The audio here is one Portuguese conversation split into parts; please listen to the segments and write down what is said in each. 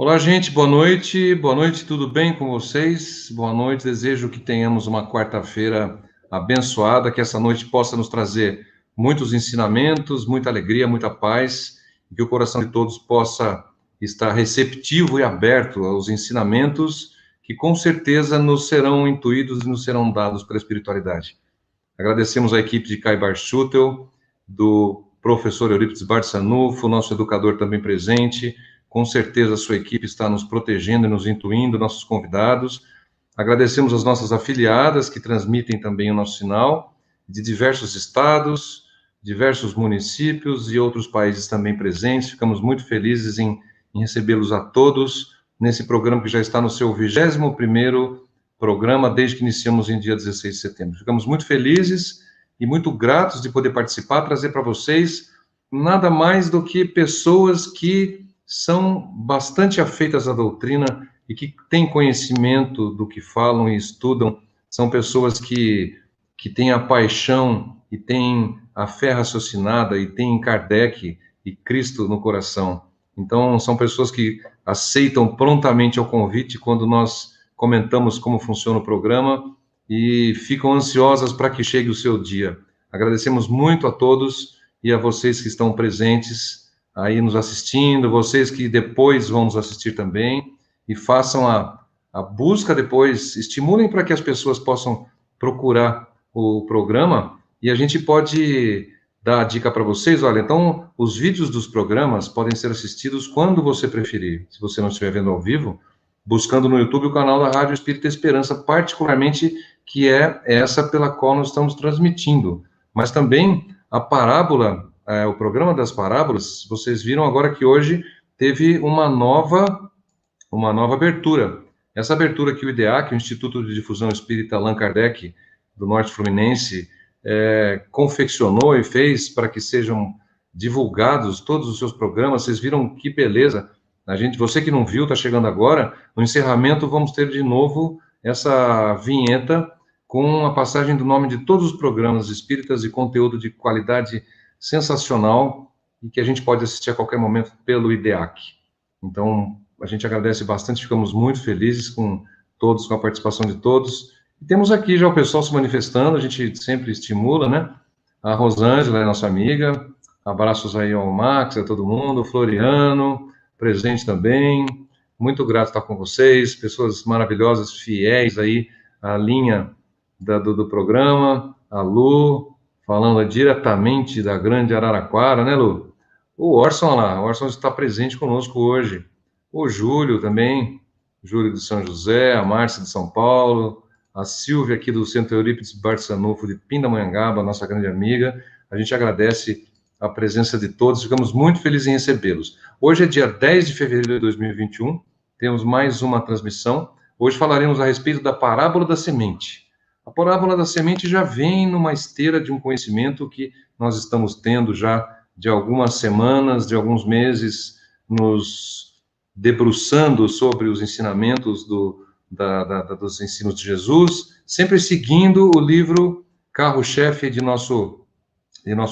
Olá, gente, boa noite, tudo bem com vocês? Boa noite, desejo que tenhamos uma quarta-feira abençoada, que essa noite possa nos trazer muitos ensinamentos, muita alegria, muita paz, e que o coração de todos possa estar receptivo e aberto aos ensinamentos que com certeza nos serão intuídos e nos serão dados pela espiritualidade. Agradecemos a equipe de Caibar Schutel, do professor Eurípides Barçanufo, nosso educador também presente. Com certeza a sua equipe está nos protegendo e nos intuindo, nossos convidados. Agradecemos as nossas afiliadas que transmitem também o nosso sinal, de diversos estados, diversos municípios e outros países também presentes. Ficamos muito felizes em recebê-los a todos nesse programa que já está no seu 21º programa desde que iniciamos em dia 16 de setembro. Ficamos muito felizes e muito gratos de poder participar, trazer para vocês nada mais do que pessoas que são bastante afeitas à doutrina e que têm conhecimento do que falam e estudam. São pessoas que têm a paixão e têm a fé raciocinada e têm Kardec e Cristo no coração. Então, são pessoas que aceitam prontamente o convite quando nós comentamos como funciona o programa e ficam ansiosas para que chegue o seu dia. Agradecemos muito a todos e a vocês que estão presentes aí nos assistindo, vocês que depois vão nos assistir também, e façam a busca depois, estimulem para que as pessoas possam procurar o programa, e a gente pode dar a dica para vocês. Olha, então, os vídeos dos programas podem ser assistidos quando você preferir, se você não estiver vendo ao vivo, buscando no YouTube o canal da Rádio Espírita Esperança, particularmente, que é essa pela qual nós estamos transmitindo, mas também a parábola, o programa das parábolas. Vocês viram agora que hoje teve uma nova abertura. Essa abertura que o IDEAC, o Instituto de Difusão Espírita Allan Kardec, do Norte Fluminense, confeccionou e fez para que sejam divulgados todos os seus programas. Vocês viram que beleza. Você que não viu, está chegando agora, no encerramento vamos ter de novo essa vinheta com a passagem do nome de todos os programas espíritas e conteúdo de qualidade sensacional e que a gente pode assistir a qualquer momento pelo IDEAC. Então, a gente agradece bastante, ficamos muito felizes com todos, com a participação de todos. E temos aqui já o pessoal se manifestando, a gente sempre estimula, né? A Rosângela é nossa amiga, abraços aí ao Max, a todo mundo, o Floriano, presente também, muito grato estar com vocês, pessoas maravilhosas, fiéis aí à linha do programa, a Lu, falando diretamente da grande Araraquara, né, Lu? O Orson lá, o Orson está presente conosco hoje. O Júlio também, Júlio de São José, a Márcia de São Paulo, a Silvia aqui do Centro Eurípides Barçanufo de Pindamonhangaba, nossa grande amiga. A gente agradece a presença de todos, ficamos muito felizes em recebê-los. Hoje é dia 10 de fevereiro de 2021, temos mais uma transmissão. Hoje falaremos a respeito da parábola da semente. A parábola da semente já vem numa esteira de um conhecimento que nós estamos tendo já de algumas semanas, de alguns meses, nos debruçando sobre os ensinamentos dos ensinos de Jesus, sempre seguindo o livro carro-chefe de nosso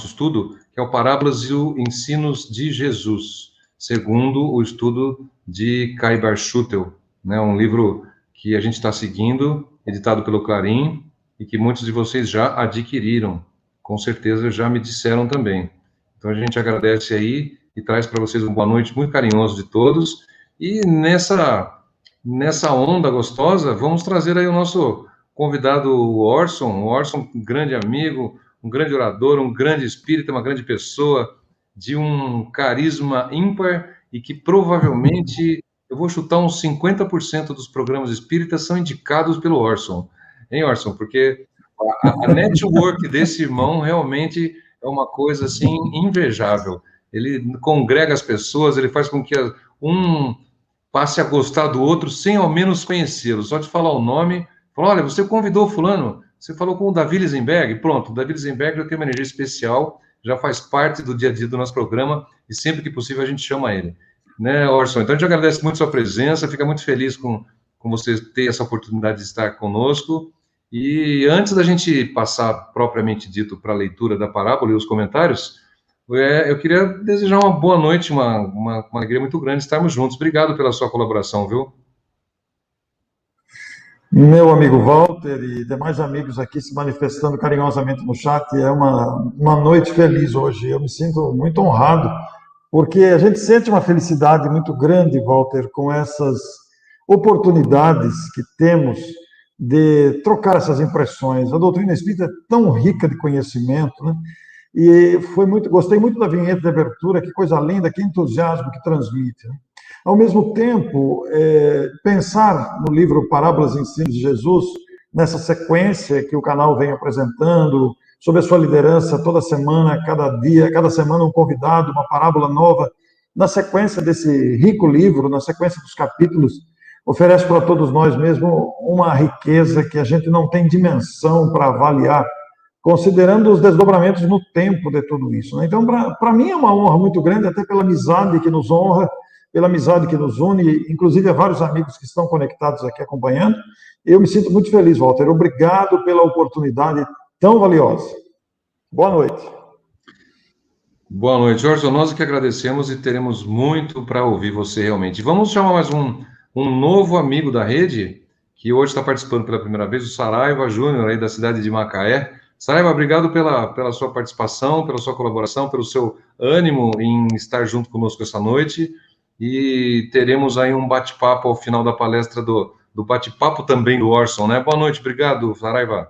estudo, que é o Parábolas e os Ensinos de Jesus, segundo o estudo de Caibar Schutel, né? Um livro que a gente está seguindo, editado pelo Clarim, e que muitos de vocês já adquiriram, com certeza já me disseram também. Então a gente agradece aí e traz para vocês uma boa noite muito carinhoso de todos, e nessa onda gostosa, vamos trazer aí o nosso convidado Orson, um grande amigo, um grande orador, um grande espírita, uma grande pessoa, de um carisma ímpar e que provavelmente, eu vou chutar uns 50% dos programas espíritas são indicados pelo Orson. Hein, Orson? Porque a network desse irmão realmente é uma coisa assim invejável. Ele congrega as pessoas, ele faz com que um passe a gostar do outro sem ao menos conhecê-lo. Só de falar o nome, falar, olha, você convidou fulano, você falou com o Davi Lisenberg, pronto, o Davi Lisenberg já tem uma energia especial, já faz parte do dia a dia do nosso programa, e sempre que possível a gente chama ele. Né, Orson? Então a gente agradece muito a sua presença, fica muito feliz com você ter essa oportunidade de estar conosco, e antes da gente passar propriamente dito para a leitura da parábola e os comentários, eu queria desejar uma boa noite, uma alegria muito grande estarmos juntos. Obrigado pela sua colaboração, viu? Meu amigo Walter e demais amigos aqui se manifestando carinhosamente no chat, é uma noite feliz hoje. Eu me sinto muito honrado, porque a gente sente uma felicidade muito grande, Walter, com essas oportunidades que temos de trocar essas impressões. A doutrina espírita é tão rica de conhecimento, né? E gostei muito da vinheta de abertura, que coisa linda, que entusiasmo que transmite, né? Ao mesmo tempo, pensar no livro Parábolas e Ensinos de Jesus, nessa sequência que o canal vem apresentando, sob a sua liderança, toda semana, cada dia, cada semana um convidado, uma parábola nova, na sequência desse rico livro, na sequência dos capítulos, oferece para todos nós mesmo uma riqueza que a gente não tem dimensão para avaliar, considerando os desdobramentos no tempo de tudo isso, né? Então, para mim é uma honra muito grande, até pela amizade que nos honra, pela amizade que nos une, inclusive a vários amigos que estão conectados aqui acompanhando. Eu me sinto muito feliz, Walter. Obrigado pela oportunidade tão valiosa. Boa noite. Boa noite, Jorge. Nós que agradecemos e teremos muito para ouvir você realmente. Vamos chamar mais um novo amigo da rede, que hoje está participando pela primeira vez, o Saraiva Júnior, aí da cidade de Macaé. Saraiva, obrigado pela sua participação, pela sua colaboração, pelo seu ânimo em estar junto conosco essa noite. E teremos aí um bate-papo ao final da palestra do bate-papo também do Orson, né? Boa noite, obrigado, Saraiva.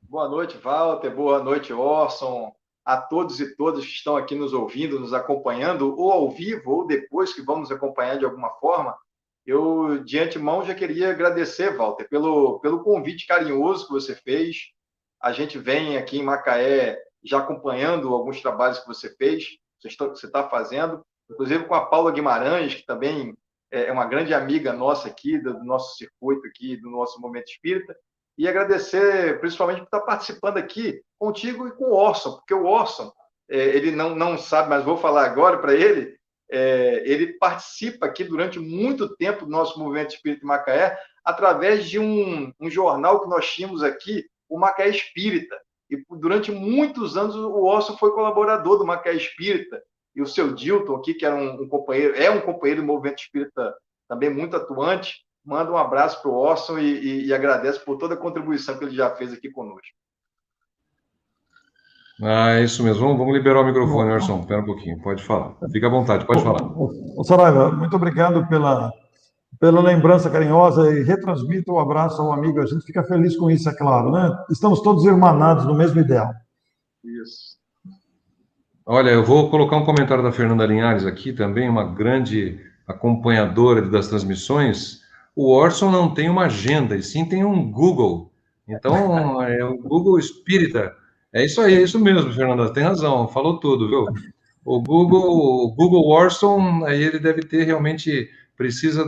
Boa noite, Walter, boa noite, Orson, a todos e todas que estão aqui nos ouvindo, nos acompanhando, ou ao vivo, ou depois que vamos acompanhar de alguma forma. Eu, de antemão, já queria agradecer, Walter, pelo convite carinhoso que você fez. A gente vem aqui em Macaé já acompanhando alguns trabalhos que você fez, você está fazendo, inclusive com a Paula Guimarães, que também é uma grande amiga nossa aqui, do nosso circuito aqui, do nosso Momento Espírita, e agradecer principalmente por estar participando aqui contigo e com o Orson, porque o Orson, ele não sabe, mas vou falar agora para ele, ele participa aqui durante muito tempo do nosso Movimento Espírita em Macaé, através de um jornal que nós tínhamos aqui, o Macaé Espírita, e durante muitos anos o Orson foi colaborador do Macaé Espírita, e o seu Dilton aqui, que era um companheiro, é um companheiro do Movimento Espírita também muito atuante, manda um abraço para o Orson e agradece por toda a contribuição que ele já fez aqui conosco. É isso mesmo. Vamos liberar o microfone, Orson. Espera um pouquinho, pode falar. Fica à vontade, pode falar. Saraiva, muito obrigado pela lembrança carinhosa e retransmito o abraço ao amigo. A gente fica feliz com isso, é claro, né? Estamos todos irmanados no mesmo ideal. Isso. Olha, eu vou colocar um comentário da Fernanda Linhares aqui, também uma grande acompanhadora das transmissões. O Orson não tem uma agenda, e sim tem um Google. Então, é o Google Espírita. É isso aí, é isso mesmo, Fernanda, tem razão, falou tudo, viu? O Google Orson, aí ele deve ter realmente, precisa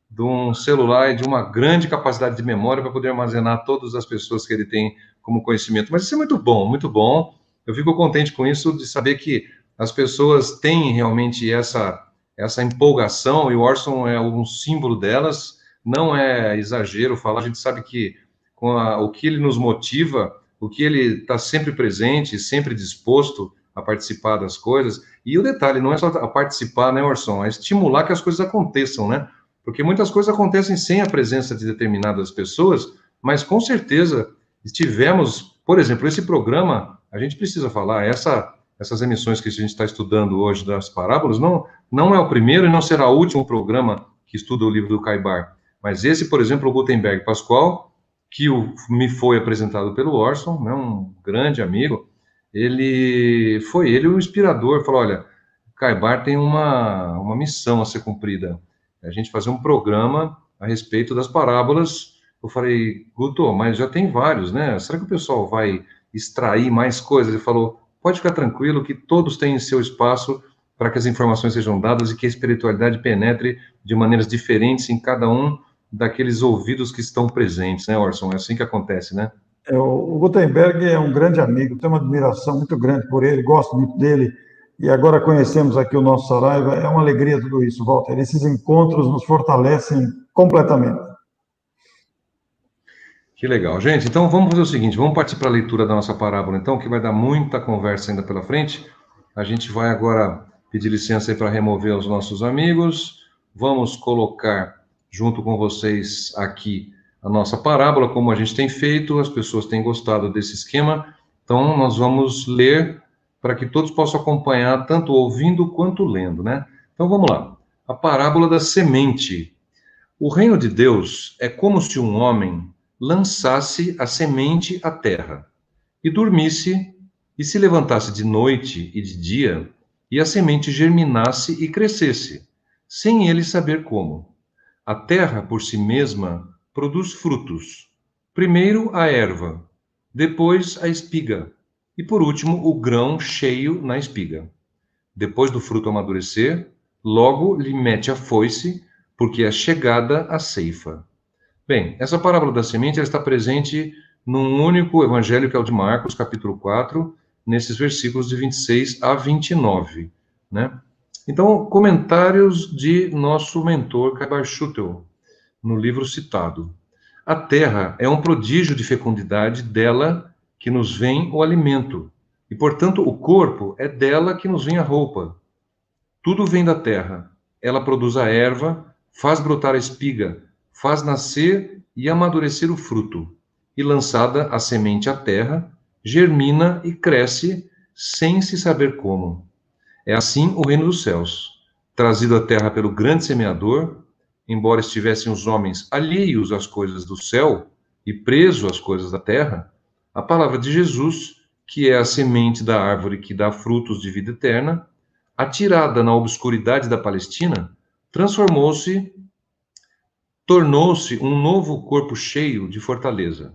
de um celular e de uma grande capacidade de memória para poder armazenar todas as pessoas que ele tem como conhecimento. Mas isso é muito bom, muito bom. Eu fico contente com isso, de saber que as pessoas têm realmente essa empolgação, e o Orson é um símbolo delas. Não é exagero falar, a gente sabe que o que ele nos motiva, o que ele está sempre presente, sempre disposto a participar das coisas. E o detalhe não é só a participar, né, Orson? É estimular que as coisas aconteçam, né? Porque muitas coisas acontecem sem a presença de determinadas pessoas, mas com certeza tivemos, por exemplo, esse programa, a gente precisa falar, essas emissões que a gente está estudando hoje das parábolas, não é o primeiro e não será o último programa que estuda o livro do Caibar. Mas esse, por exemplo, o Gutenberg Pascoal, que me foi apresentado pelo Orson, né, um grande amigo, ele o inspirador, falou, olha, Caibar tem uma missão a ser cumprida, a gente fazer um programa a respeito das parábolas. Eu falei, Guto, mas já tem vários, né? Será que o pessoal vai extrair mais coisas? Ele falou, pode ficar tranquilo que todos têm seu espaço para que as informações sejam dadas e que a espiritualidade penetre de maneiras diferentes em cada um daqueles ouvidos que estão presentes, né, Orson? É assim que acontece, né? O Gutenberg é um grande amigo, tenho uma admiração muito grande por ele, gosto muito dele. E agora conhecemos aqui o nosso Saraiva, é uma alegria tudo isso, Walter. Esses encontros nos fortalecem completamente. Que legal. Gente, então vamos fazer o seguinte, vamos partir para a leitura da nossa parábola, então, que vai dar muita conversa ainda pela frente. A gente vai agora pedir licença aí para remover os nossos amigos. Vamos colocar junto com vocês aqui a nossa parábola, como a gente tem feito, as pessoas têm gostado desse esquema. Então, nós vamos ler para que todos possam acompanhar, tanto ouvindo quanto lendo, né? Então, vamos lá. A parábola da semente. O reino de Deus é como se um homem lançasse a semente à terra, e dormisse, e se levantasse de noite e de dia, e a semente germinasse e crescesse, sem ele saber como. A terra, por si mesma, produz frutos. Primeiro a erva, depois a espiga, e por último o grão cheio na espiga. Depois do fruto amadurecer, logo lhe mete a foice, porque é chegada a ceifa. Bem, essa parábola da semente ela está presente num único evangelho, que é o de Marcos, capítulo 4, nesses versículos de 26 a 29, né? Então, comentários de nosso mentor, Caibar Schutel, no livro citado. A terra é um prodígio de fecundidade, dela que nos vem o alimento, e, portanto, o corpo é dela que nos vem a roupa. Tudo vem da terra. Ela produz a erva, faz brotar a espiga, faz nascer e amadurecer o fruto. E lançada a semente à terra, germina e cresce sem se saber como. É assim o reino dos céus. Trazido à terra pelo grande semeador, embora estivessem os homens alheios às coisas do céu e presos às coisas da terra, a palavra de Jesus, que é a semente da árvore que dá frutos de vida eterna, atirada na obscuridade da Palestina, tornou-se um novo corpo cheio de fortaleza.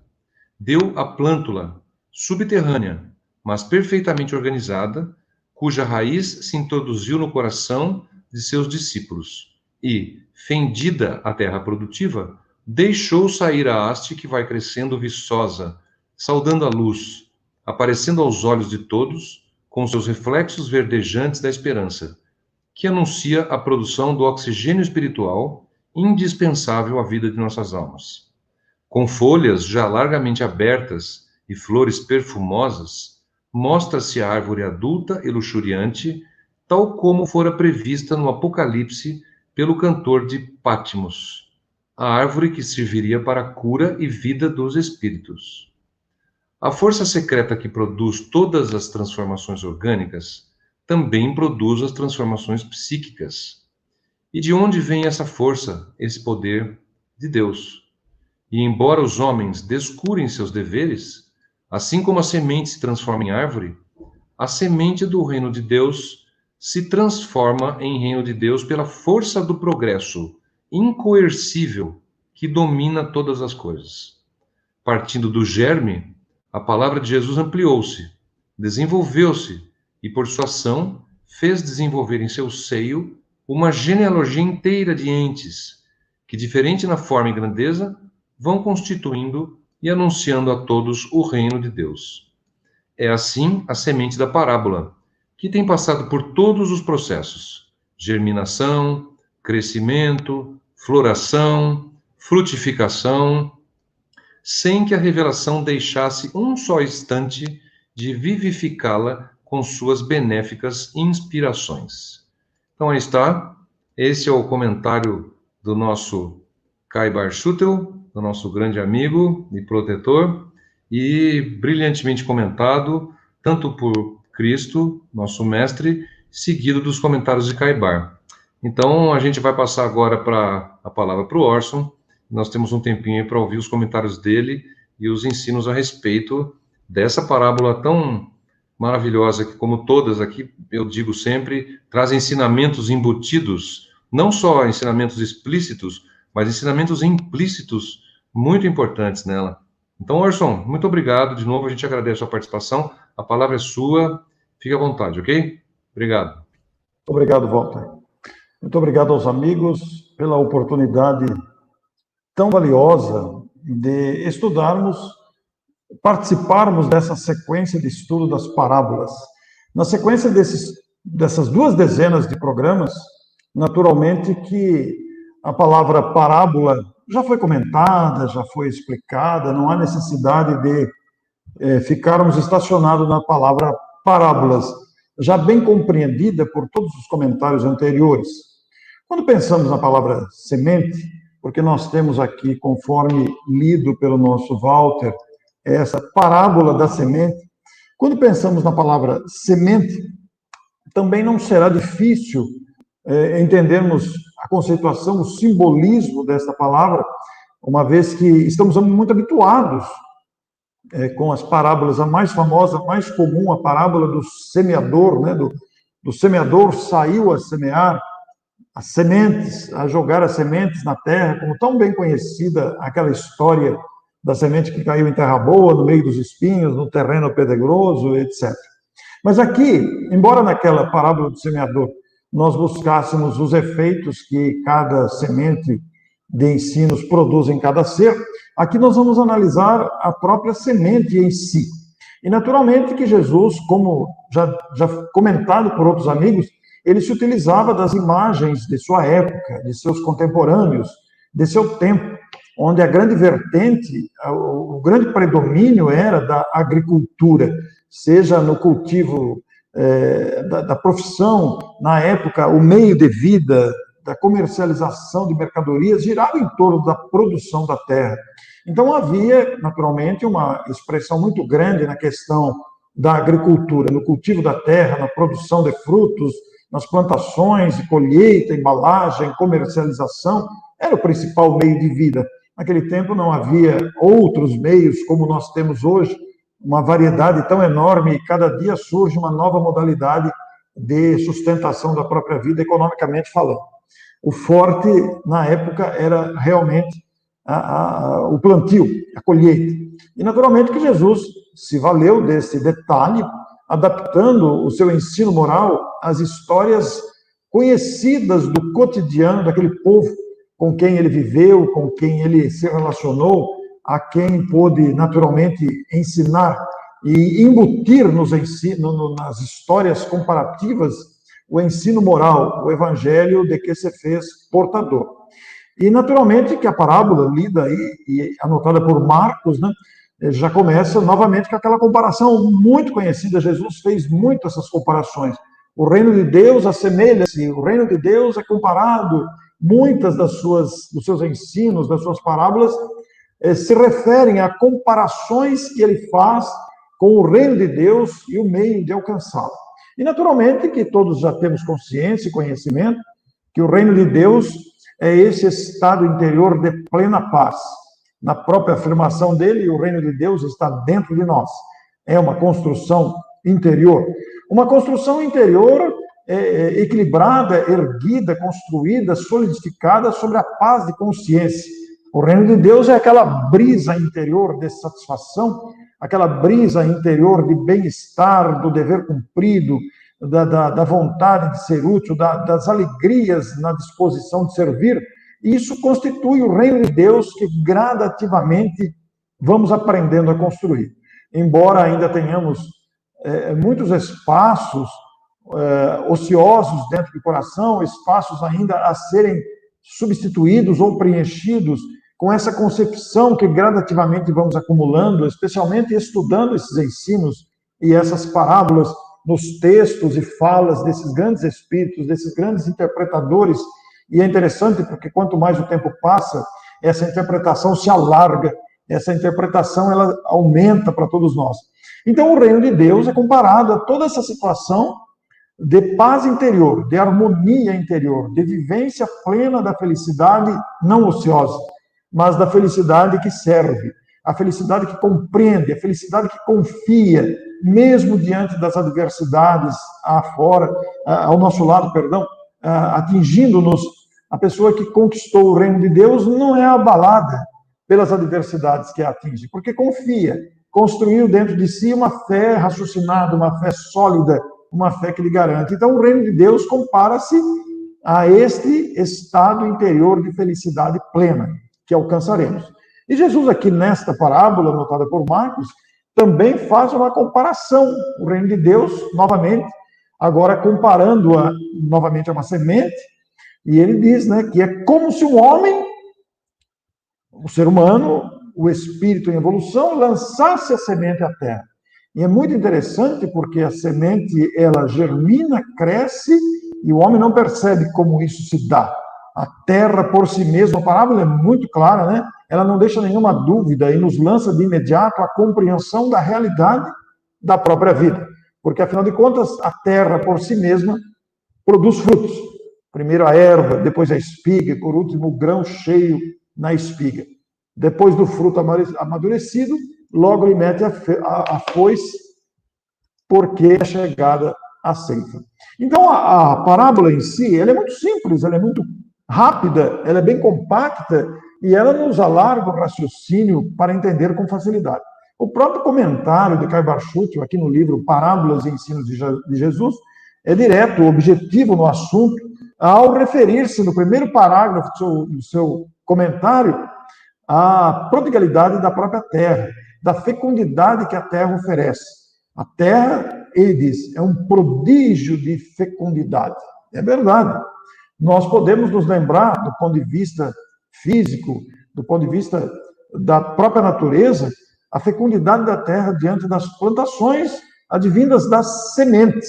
Deu a plântula subterrânea, mas perfeitamente organizada, cuja raiz se introduziu no coração de seus discípulos e, fendida a terra produtiva, deixou sair a haste que vai crescendo viçosa, saudando a luz, aparecendo aos olhos de todos, com seus reflexos verdejantes da esperança, que anuncia a produção do oxigênio espiritual indispensável à vida de nossas almas. Com folhas já largamente abertas e flores perfumosas, mostra-se a árvore adulta e luxuriante, tal como fora prevista no Apocalipse pelo cantor de Patmos, a árvore que serviria para a cura e vida dos espíritos. A força secreta que produz todas as transformações orgânicas também produz as transformações psíquicas. E de onde vem essa força, esse poder? De Deus. E embora os homens descurem seus deveres, assim como a semente se transforma em árvore, a semente do reino de Deus se transforma em reino de Deus pela força do progresso incoercível que domina todas as coisas. Partindo do germe, a palavra de Jesus ampliou-se, desenvolveu-se e, por sua ação, fez desenvolver em seu seio uma genealogia inteira de entes que, diferente na forma e grandeza, vão constituindo e anunciando a todos o reino de Deus. É assim a semente da parábola, que tem passado por todos os processos: germinação, crescimento, floração, frutificação, sem que a revelação deixasse um só instante de vivificá-la com suas benéficas inspirações. Então aí está, esse é o comentário do nosso Kaibar Schutel, do nosso grande amigo e protetor, e brilhantemente comentado, tanto por Cristo, nosso mestre, seguido dos comentários de Kaibar. Então, a gente vai passar agora a palavra para o Orson. Nós temos um tempinho para ouvir os comentários dele e os ensinos a respeito dessa parábola tão maravilhosa que, como todas aqui, eu digo sempre, traz ensinamentos embutidos, não só ensinamentos explícitos, mas ensinamentos implícitos muito importantes nela. Então, Orson, muito obrigado. De novo, a gente agradece a sua participação. A palavra é sua. Fique à vontade, ok? Obrigado. Obrigado, Walter. Muito obrigado aos amigos pela oportunidade tão valiosa de estudarmos, participarmos dessa sequência de estudo das parábolas. Na sequência dessas 2 dezenas de programas, naturalmente que a palavra parábola já foi comentada, já foi explicada, não há necessidade de ficarmos estacionados na palavra parábolas, já bem compreendida por todos os comentários anteriores. Quando pensamos na palavra semente, porque nós temos aqui, conforme lido pelo nosso Walter, essa parábola da semente, quando pensamos na palavra semente, também não será difícil entendermos a conceituação, o simbolismo desta palavra, uma vez que estamos muito habituados com as parábolas. A mais famosa, a mais comum, a parábola do semeador, né? Do semeador saiu a semear as sementes, a jogar as sementes na terra, como tão bem conhecida aquela história da semente que caiu em terra boa, no meio dos espinhos, no terreno pedregoso, etc. Mas aqui, embora naquela parábola do semeador nós buscássemos os efeitos que cada semente de ensinos produz em cada ser, aqui nós vamos analisar a própria semente em si. E naturalmente que Jesus, como já comentado por outros amigos, ele se utilizava das imagens de sua época, de seus contemporâneos, de seu tempo, onde a grande vertente, o grande predomínio era da agricultura, seja no cultivo da profissão, na época, o meio de vida, da comercialização de mercadorias, girava em torno da produção da terra. Então havia, naturalmente, uma expressão muito grande na questão da agricultura, no cultivo da terra, na produção de frutos, nas plantações, colheita, embalagem, comercialização, era o principal meio de vida. Naquele tempo não havia outros meios como nós temos hoje, uma variedade tão enorme, e cada dia surge uma nova modalidade de sustentação da própria vida, economicamente falando. O forte, na época, era realmente o plantio, a colheita. E, naturalmente, que Jesus se valeu desse detalhe, adaptando o seu ensino moral às histórias conhecidas do cotidiano daquele povo com quem ele viveu, com quem ele se relacionou, a quem pôde naturalmente ensinar e embutir nas histórias comparativas o ensino moral, o evangelho de que se fez portador. E naturalmente que a parábola lida e anotada por Marcos, né, já começa novamente com aquela comparação muito conhecida. Jesus fez muito essas comparações. O reino de Deus assemelha-se, o reino de Deus é comparado. Muitas dos seus ensinos, das suas parábolas, se referem a comparações que ele faz com o reino de Deus e o meio de alcançá-lo. E, naturalmente, que todos já temos consciência e conhecimento que o reino de Deus é esse estado interior de plena paz. Na própria afirmação dele, o reino de Deus está dentro de nós. É uma construção interior. Uma construção interior equilibrada, erguida, construída, solidificada sobre a paz de consciência. O reino de Deus é aquela brisa interior de satisfação, aquela brisa interior de bem-estar, do dever cumprido, da vontade de ser útil, das alegrias na disposição de servir. Isso constitui o reino de Deus que gradativamente vamos aprendendo a construir. Embora ainda tenhamos muitos espaços ociosos dentro do coração, espaços ainda a serem substituídos ou preenchidos com essa concepção que gradativamente vamos acumulando, especialmente estudando esses ensinos e essas parábolas nos textos e falas desses grandes espíritos, desses grandes interpretadores. E é interessante porque quanto mais o tempo passa, essa interpretação se alarga, essa interpretação ela aumenta para todos nós. Então o reino de Deus é comparado a toda essa situação de paz interior, de harmonia interior, de vivência plena da felicidade não ociosa, mas da felicidade que serve, a felicidade que compreende, a felicidade que confia, mesmo diante das adversidades ao nosso lado, atingindo-nos. A pessoa que conquistou o reino de Deus não é abalada pelas adversidades que a atingem, porque confia, construiu dentro de si uma fé raciocinada, uma fé sólida, uma fé que lhe garante. Então, o reino de Deus compara-se a este estado interior de felicidade plena que alcançaremos. E Jesus aqui nesta parábola, notada por Marcos, também faz uma comparação. O reino de Deus, novamente, agora comparando-a novamente a uma semente, e ele diz, que é como se um homem, o ser humano, o espírito em evolução, lançasse a semente à terra. E é muito interessante porque a semente, ela germina, cresce, e o homem não percebe como isso se dá. A terra por si mesma, a parábola é muito clara, Ela não deixa nenhuma dúvida e nos lança de imediato a compreensão da realidade da própria vida. Porque, afinal de contas, a terra por si mesma produz frutos. Primeiro a erva, depois a espiga, e por último o grão cheio na espiga. Depois do fruto amadurecido, logo lhe mete a foice, porque é chegada a ceifa. Então, a parábola em si, ela é muito simples, ela é muito rápida, ela é bem compacta, e ela nos alarga o raciocínio para entender com facilidade. O próprio comentário de Caio Barchuti, aqui no livro Parábolas e Ensinos de Jesus, é direto, objetivo no assunto, ao referir-se no primeiro parágrafo do seu comentário à prodigalidade da própria terra, da fecundidade que a terra oferece. A terra, ele diz, é um prodígio de fecundidade. É verdade. Nós podemos nos lembrar, do ponto de vista físico, do ponto de vista da própria natureza, a fecundidade da terra diante das plantações advindas das sementes.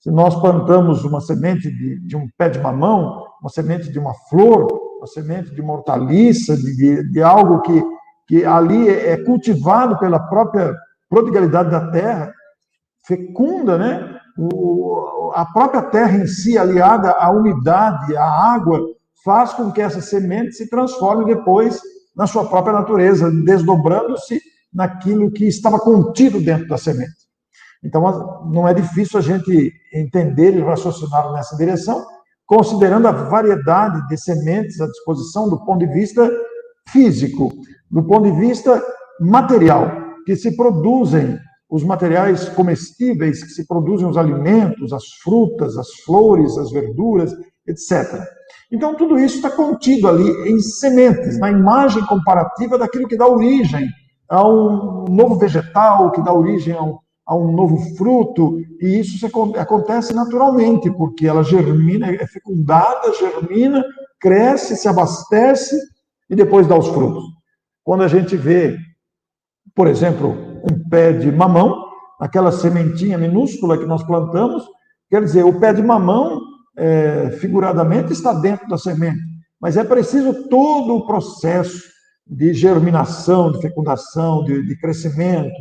Se nós plantamos uma semente de um pé de mamão, uma semente de uma flor, uma semente de uma hortaliça, de algo que ali é cultivado pela própria prodigalidade da terra, fecunda, a própria terra em si, aliada à umidade, à água, faz com que essa semente se transforme depois na sua própria natureza, desdobrando-se naquilo que estava contido dentro da semente. Então, não é difícil a gente entender e raciocinar nessa direção, considerando a variedade de sementes à disposição do ponto de vista físico, do ponto de vista material, que se produzem os materiais comestíveis, que se produzem os alimentos, as frutas, as flores, as verduras, etc. Então, tudo isso está contido ali em sementes, na imagem comparativa daquilo que dá origem a um novo vegetal, que dá origem a um novo fruto, e isso acontece naturalmente, porque ela germina, é fecundada, germina, cresce, se abastece e depois dá os frutos. Quando a gente vê, por exemplo, um pé de mamão, aquela sementinha minúscula que nós plantamos, quer dizer, o pé de mamão, figuradamente, está dentro da semente, mas é preciso todo o processo de germinação, de fecundação, de crescimento,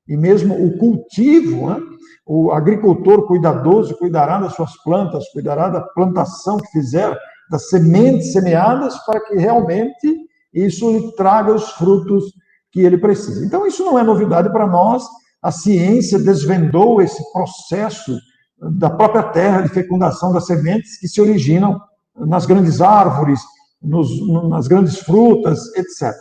e mesmo o cultivo, o agricultor cuidadoso cuidará das suas plantas, cuidará da plantação que fizer, das sementes semeadas, para que realmente isso lhe traga os frutos que ele precisa. Então, isso não é novidade para nós, a ciência desvendou esse processo da própria terra de fecundação das sementes que se originam nas grandes árvores, nas grandes frutas, etc.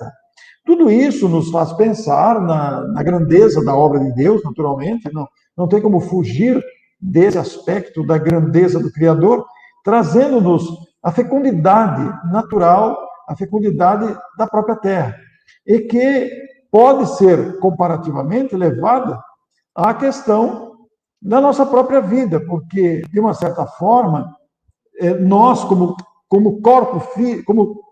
Tudo isso nos faz pensar na grandeza da obra de Deus, naturalmente, não tem como fugir desse aspecto da grandeza do Criador, trazendo-nos a fecundidade natural a fecundidade da própria terra, e que pode ser comparativamente levada à questão da nossa própria vida, porque, de uma certa forma, nós, como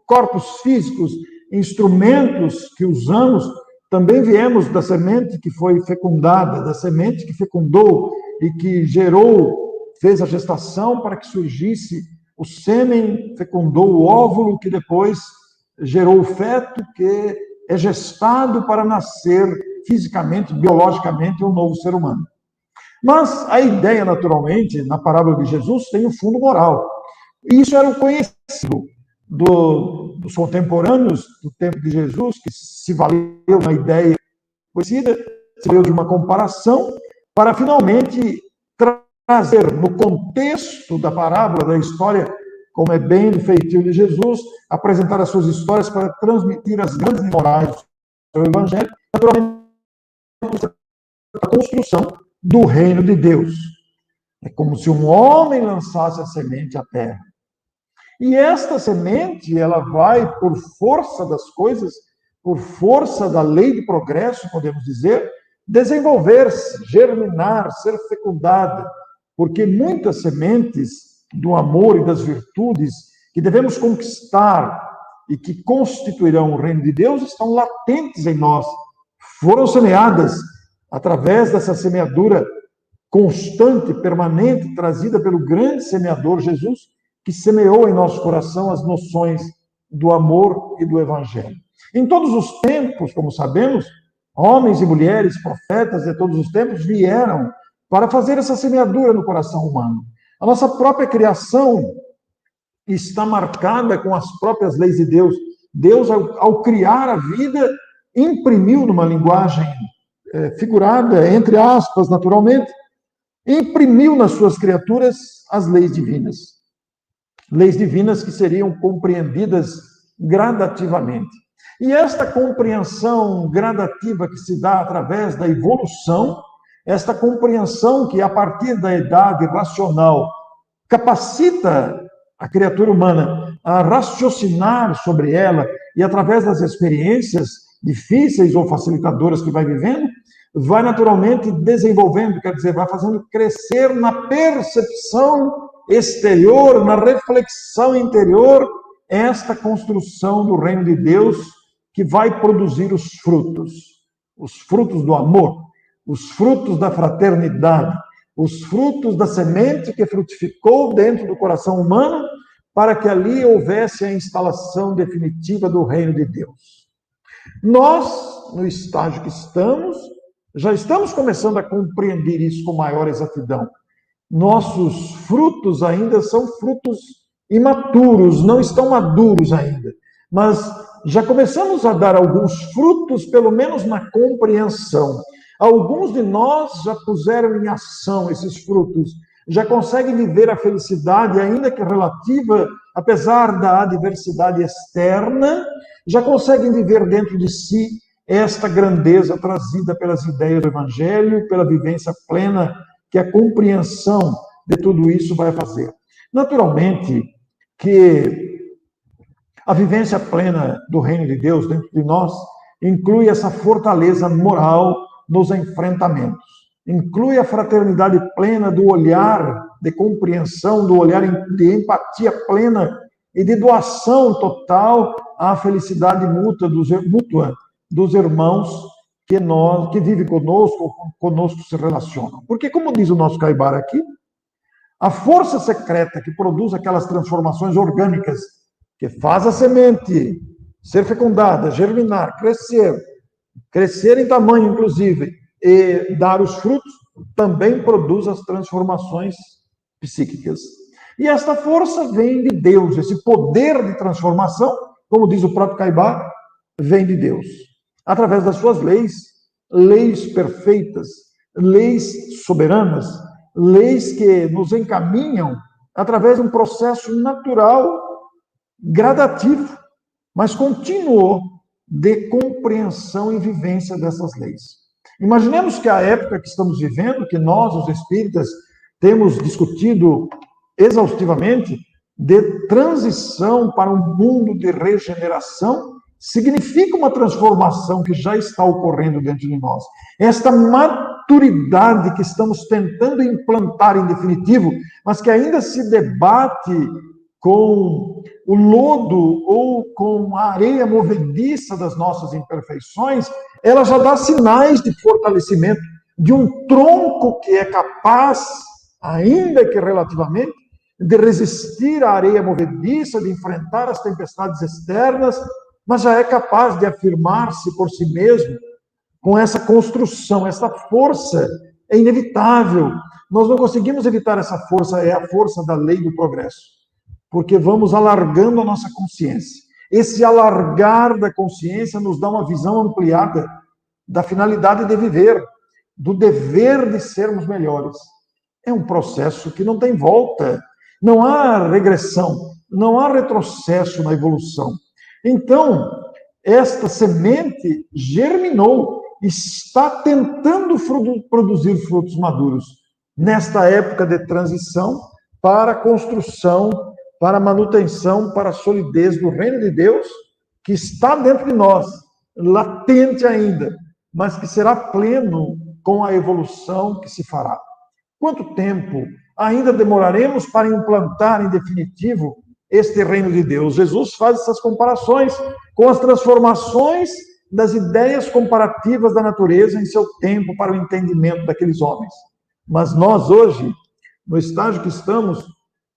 corpos físicos, instrumentos que usamos, também viemos da semente que foi fecundada, da semente que fecundou e que gerou, fez a gestação para que surgisse o sêmen, fecundou o óvulo, que depois gerou o feto, que é gestado para nascer fisicamente, biologicamente, um novo ser humano. Mas a ideia, naturalmente, na parábola de Jesus, tem um fundo moral. E isso era o conhecido dos contemporâneos do tempo de Jesus, que se valeu de uma ideia conhecida, se valeu de uma comparação, para finalmente trazer no contexto da parábola, da história, como é bem do feitio de Jesus, apresentar as suas histórias para transmitir as grandes morais do Evangelho, naturalmente, a construção do reino de Deus. É como se um homem lançasse a semente à terra. E esta semente, ela vai, por força das coisas, por força da lei de progresso, podemos dizer, desenvolver-se, germinar, ser fecundada, porque muitas sementes do amor e das virtudes que devemos conquistar e que constituirão o reino de Deus estão latentes em nós, foram semeadas através dessa semeadura constante, permanente, trazida pelo grande semeador Jesus, que semeou em nosso coração as noções do amor e do evangelho. Em todos os tempos, como sabemos, homens e mulheres, profetas de todos os tempos vieram para fazer essa semeadura no coração humano. A nossa própria criação está marcada com as próprias leis de Deus. Deus, ao criar a vida, imprimiu numa linguagem figurada, entre aspas, naturalmente, imprimiu nas suas criaturas as leis divinas. Leis divinas que seriam compreendidas gradativamente. E esta compreensão gradativa que se dá através da evolução, esta compreensão que, a partir da idade racional, capacita a criatura humana a raciocinar sobre ela e, através das experiências difíceis ou facilitadoras que vai vivendo, vai naturalmente desenvolvendo, quer dizer, vai fazendo crescer na percepção exterior, na reflexão interior, esta construção do reino de Deus que vai produzir os frutos do amor, os frutos da fraternidade, os frutos da semente que frutificou dentro do coração humano para que ali houvesse a instalação definitiva do reino de Deus. Nós, no estágio que estamos, já estamos começando a compreender isso com maior exatidão. Nossos frutos ainda são frutos imaturos, não estão maduros ainda, mas já começamos a dar alguns frutos, pelo menos na compreensão. Alguns de nós já puseram em ação esses frutos, já conseguem viver a felicidade, ainda que relativa, apesar da adversidade externa, já conseguem viver dentro de si esta grandeza trazida pelas ideias do Evangelho, pela vivência plena que a compreensão de tudo isso vai fazer. Naturalmente que a vivência plena do reino de Deus dentro de nós inclui essa fortaleza moral nos enfrentamentos, inclui a fraternidade plena do olhar de compreensão, do olhar de empatia plena e de doação total à felicidade mútua dos irmãos que vivem conosco se relacionam. Porque, como diz o nosso Caibar aqui, a força secreta que produz aquelas transformações orgânicas, que faz a semente ser fecundada, germinar, crescer em tamanho, inclusive, e dar os frutos, também produz as transformações psíquicas. E esta força vem de Deus, esse poder de transformação, como diz o próprio Caibar, vem de Deus. Através das suas leis perfeitas, leis soberanas, leis que nos encaminham através de um processo natural, gradativo, mas contínuo de compreensão e vivência dessas leis. Imaginemos que a época que estamos vivendo, que nós, os espíritas, temos discutido exaustivamente, de transição para um mundo de regeneração, significa uma transformação que já está ocorrendo dentro de nós. Esta maturidade que estamos tentando implantar em definitivo, mas que ainda se debate com o lodo ou com a areia movediça das nossas imperfeições, ela já dá sinais de fortalecimento de um tronco que é capaz, ainda que relativamente, de resistir à areia movediça, de enfrentar as tempestades externas, mas já é capaz de afirmar-se por si mesmo com essa construção. Essa força é inevitável. Nós não conseguimos evitar essa força, é a força da lei do progresso, porque vamos alargando a nossa consciência. Esse alargar da consciência nos dá uma visão ampliada da finalidade de viver, do dever de sermos melhores. É um processo que não tem volta, não há regressão, não há retrocesso na evolução. Então, esta semente germinou, está tentando produzir frutos maduros nesta época de transição para a construção, para a manutenção, para a solidez do reino de Deus, que está dentro de nós, latente ainda, mas que será pleno com a evolução que se fará. Quanto tempo ainda demoraremos para implantar em definitivo este reino de Deus? Jesus faz essas comparações com as transformações das ideias comparativas da natureza em seu tempo para o entendimento daqueles homens. Mas nós hoje, no estágio que estamos,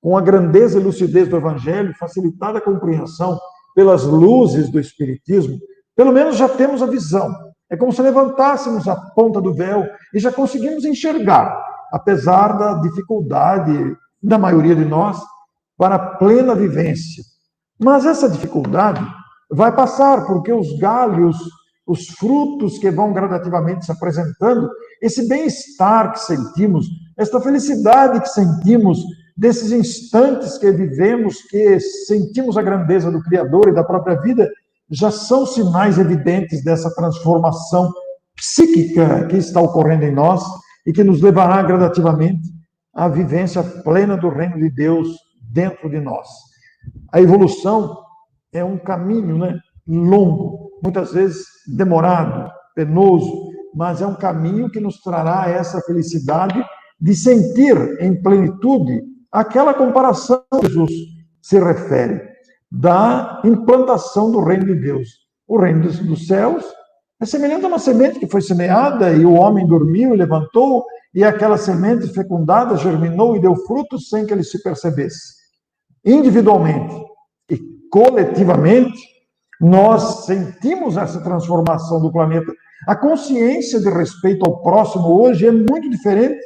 com a grandeza e lucidez do Evangelho, facilitada a compreensão pelas luzes do Espiritismo, pelo menos já temos a visão. É como se levantássemos a ponta do véu e já conseguimos enxergar, apesar da dificuldade da maioria de nós, para a plena vivência. Mas essa dificuldade vai passar, porque os galhos, os frutos que vão gradativamente se apresentando, esse bem-estar que sentimos, esta felicidade que sentimos desses instantes que vivemos, que sentimos a grandeza do Criador e da própria vida, já são sinais evidentes dessa transformação psíquica que está ocorrendo em nós e que nos levará gradativamente à vivência plena do reino de Deus dentro de nós. A evolução é um caminho, longo, muitas vezes demorado, penoso, mas é um caminho que nos trará essa felicidade de sentir em plenitude aquela comparação que Jesus se refere, da implantação do reino de Deus. O reino dos céus é semelhante a uma semente que foi semeada e o homem dormiu e levantou, e aquela semente fecundada germinou e deu frutos sem que ele se percebesse. Individualmente e coletivamente, nós sentimos essa transformação do planeta. A consciência de respeito ao próximo hoje é muito diferente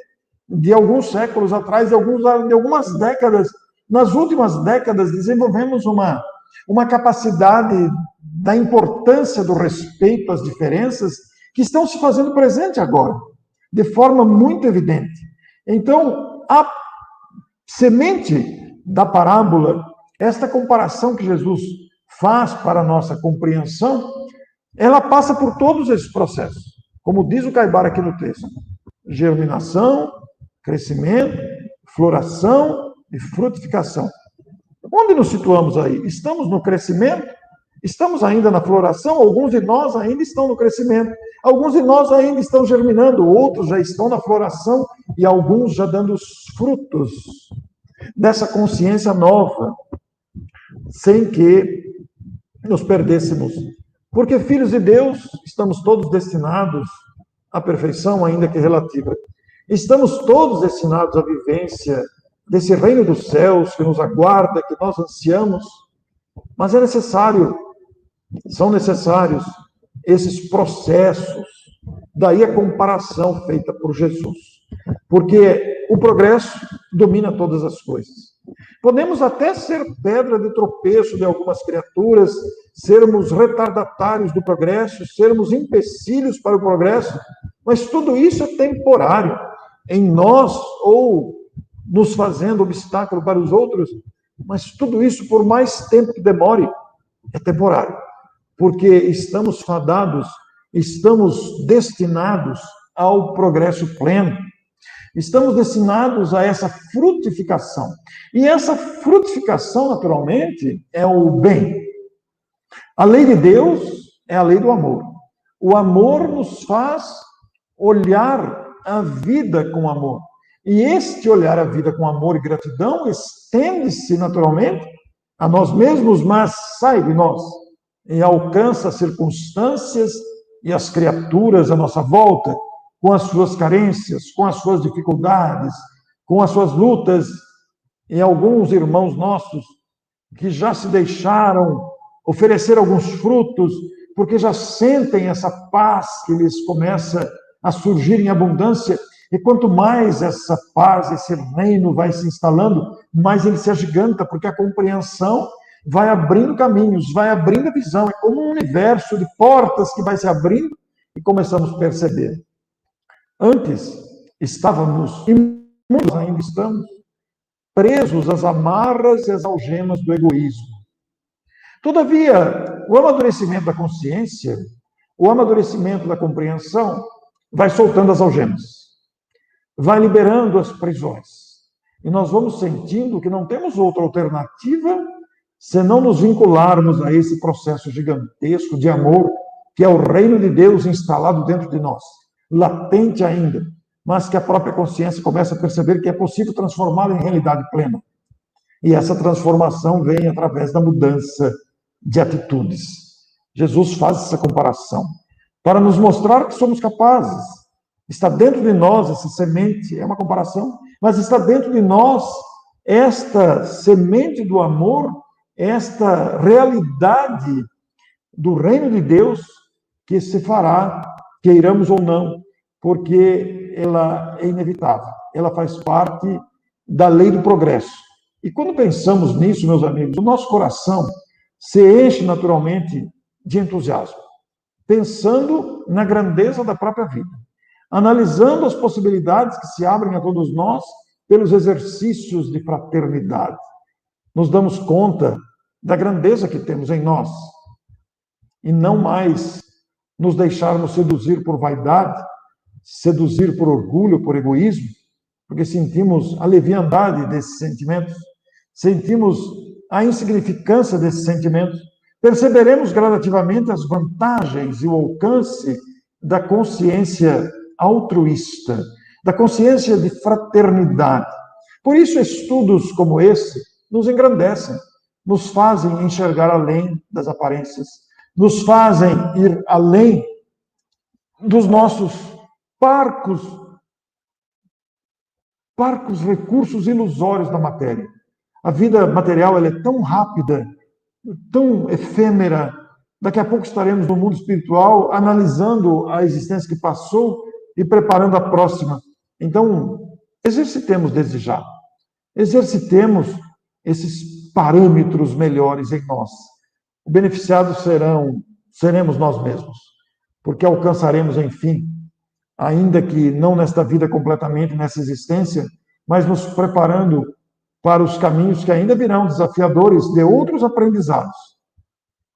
de alguns séculos atrás, de algumas décadas. Nas últimas décadas, desenvolvemos uma capacidade da importância do respeito às diferenças que estão se fazendo presente agora, de forma muito evidente. Então, a semente da parábola, esta comparação que Jesus faz para a nossa compreensão, ela passa por todos esses processos. Como diz o Caibar aqui no texto: germinação, crescimento, floração e frutificação. Onde nos situamos aí? Estamos no crescimento? Estamos ainda na floração? Alguns de nós ainda estão no crescimento. Alguns de nós ainda estão germinando, outros já estão na floração e alguns já dando os frutos dessa consciência nova, sem que nos perdêssemos. Porque, filhos de Deus, estamos todos destinados à perfeição, ainda que relativa. Estamos todos destinados à vivência desse reino dos céus que nos aguarda, que nós ansiamos, mas são necessários esses processos, daí a comparação feita por Jesus, porque o progresso domina todas as coisas. Podemos até ser pedra de tropeço de algumas criaturas, sermos retardatários do progresso, sermos empecilhos para o progresso, mas tudo isso é temporário em nós ou nos fazendo obstáculo para os outros, mas tudo isso, por mais tempo que demore, é temporário, porque estamos fadados, estamos destinados ao progresso pleno. Estamos destinados a essa frutificação. E essa frutificação, naturalmente, é o bem. A lei de Deus é a lei do amor. O amor nos faz olhar a vida com amor. E este olhar a vida com amor e gratidão estende-se naturalmente a nós mesmos, mas sai de nós e alcança as circunstâncias e as criaturas à nossa volta, com as suas carências, com as suas dificuldades, com as suas lutas. E alguns irmãos nossos que já se deixaram oferecer alguns frutos, porque já sentem essa paz que lhes começa a surgir em abundância. E quanto mais essa paz, esse reino vai se instalando, mais ele se agiganta, porque a compreensão vai abrindo caminhos, vai abrindo a visão. É como um universo de portas que vai se abrindo e começamos a perceber. Antes estávamos, e muitos ainda estamos, presos às amarras e às algemas do egoísmo. Todavia, o amadurecimento da consciência, o amadurecimento da compreensão, vai soltando as algemas, vai liberando as prisões. E nós vamos sentindo que não temos outra alternativa senão nos vincularmos a esse processo gigantesco de amor, que é o reino de Deus instalado dentro de nós, latente ainda, mas que a própria consciência começa a perceber que é possível transformá-lo em realidade plena. E essa transformação vem através da mudança de atitudes. Jesus faz essa comparação para nos mostrar que somos capazes. Está dentro de nós essa semente, é uma comparação, mas está dentro de nós esta semente do amor, esta realidade do reino de Deus que se fará, queiramos ou não, porque ela é inevitável, ela faz parte da lei do progresso. E quando pensamos nisso, meus amigos, o nosso coração se enche naturalmente de entusiasmo, pensando na grandeza da própria vida, analisando as possibilidades que se abrem a todos nós pelos exercícios de fraternidade. Nos damos conta da grandeza que temos em nós e não mais nos deixarmos seduzir por vaidade, seduzir por orgulho, por egoísmo, porque sentimos a leviandade desses sentimentos, sentimos a insignificância desses sentimentos, perceberemos gradativamente as vantagens e o alcance da consciência altruísta, da consciência de fraternidade. Por isso, estudos como esse nos engrandecem, nos fazem enxergar além das aparências, nos fazem ir além dos nossos parcos recursos ilusórios da matéria. A vida material ela é tão rápida, tão efêmera. Daqui a pouco estaremos no mundo espiritual analisando a existência que passou e preparando a próxima. Então, exercitemos desde já. Exercitemos esses parâmetros melhores em nós. O beneficiado seremos nós mesmos, porque alcançaremos, enfim, ainda que não nesta vida completamente, nessa existência, mas nos preparando para os caminhos que ainda virão desafiadores de outros aprendizados,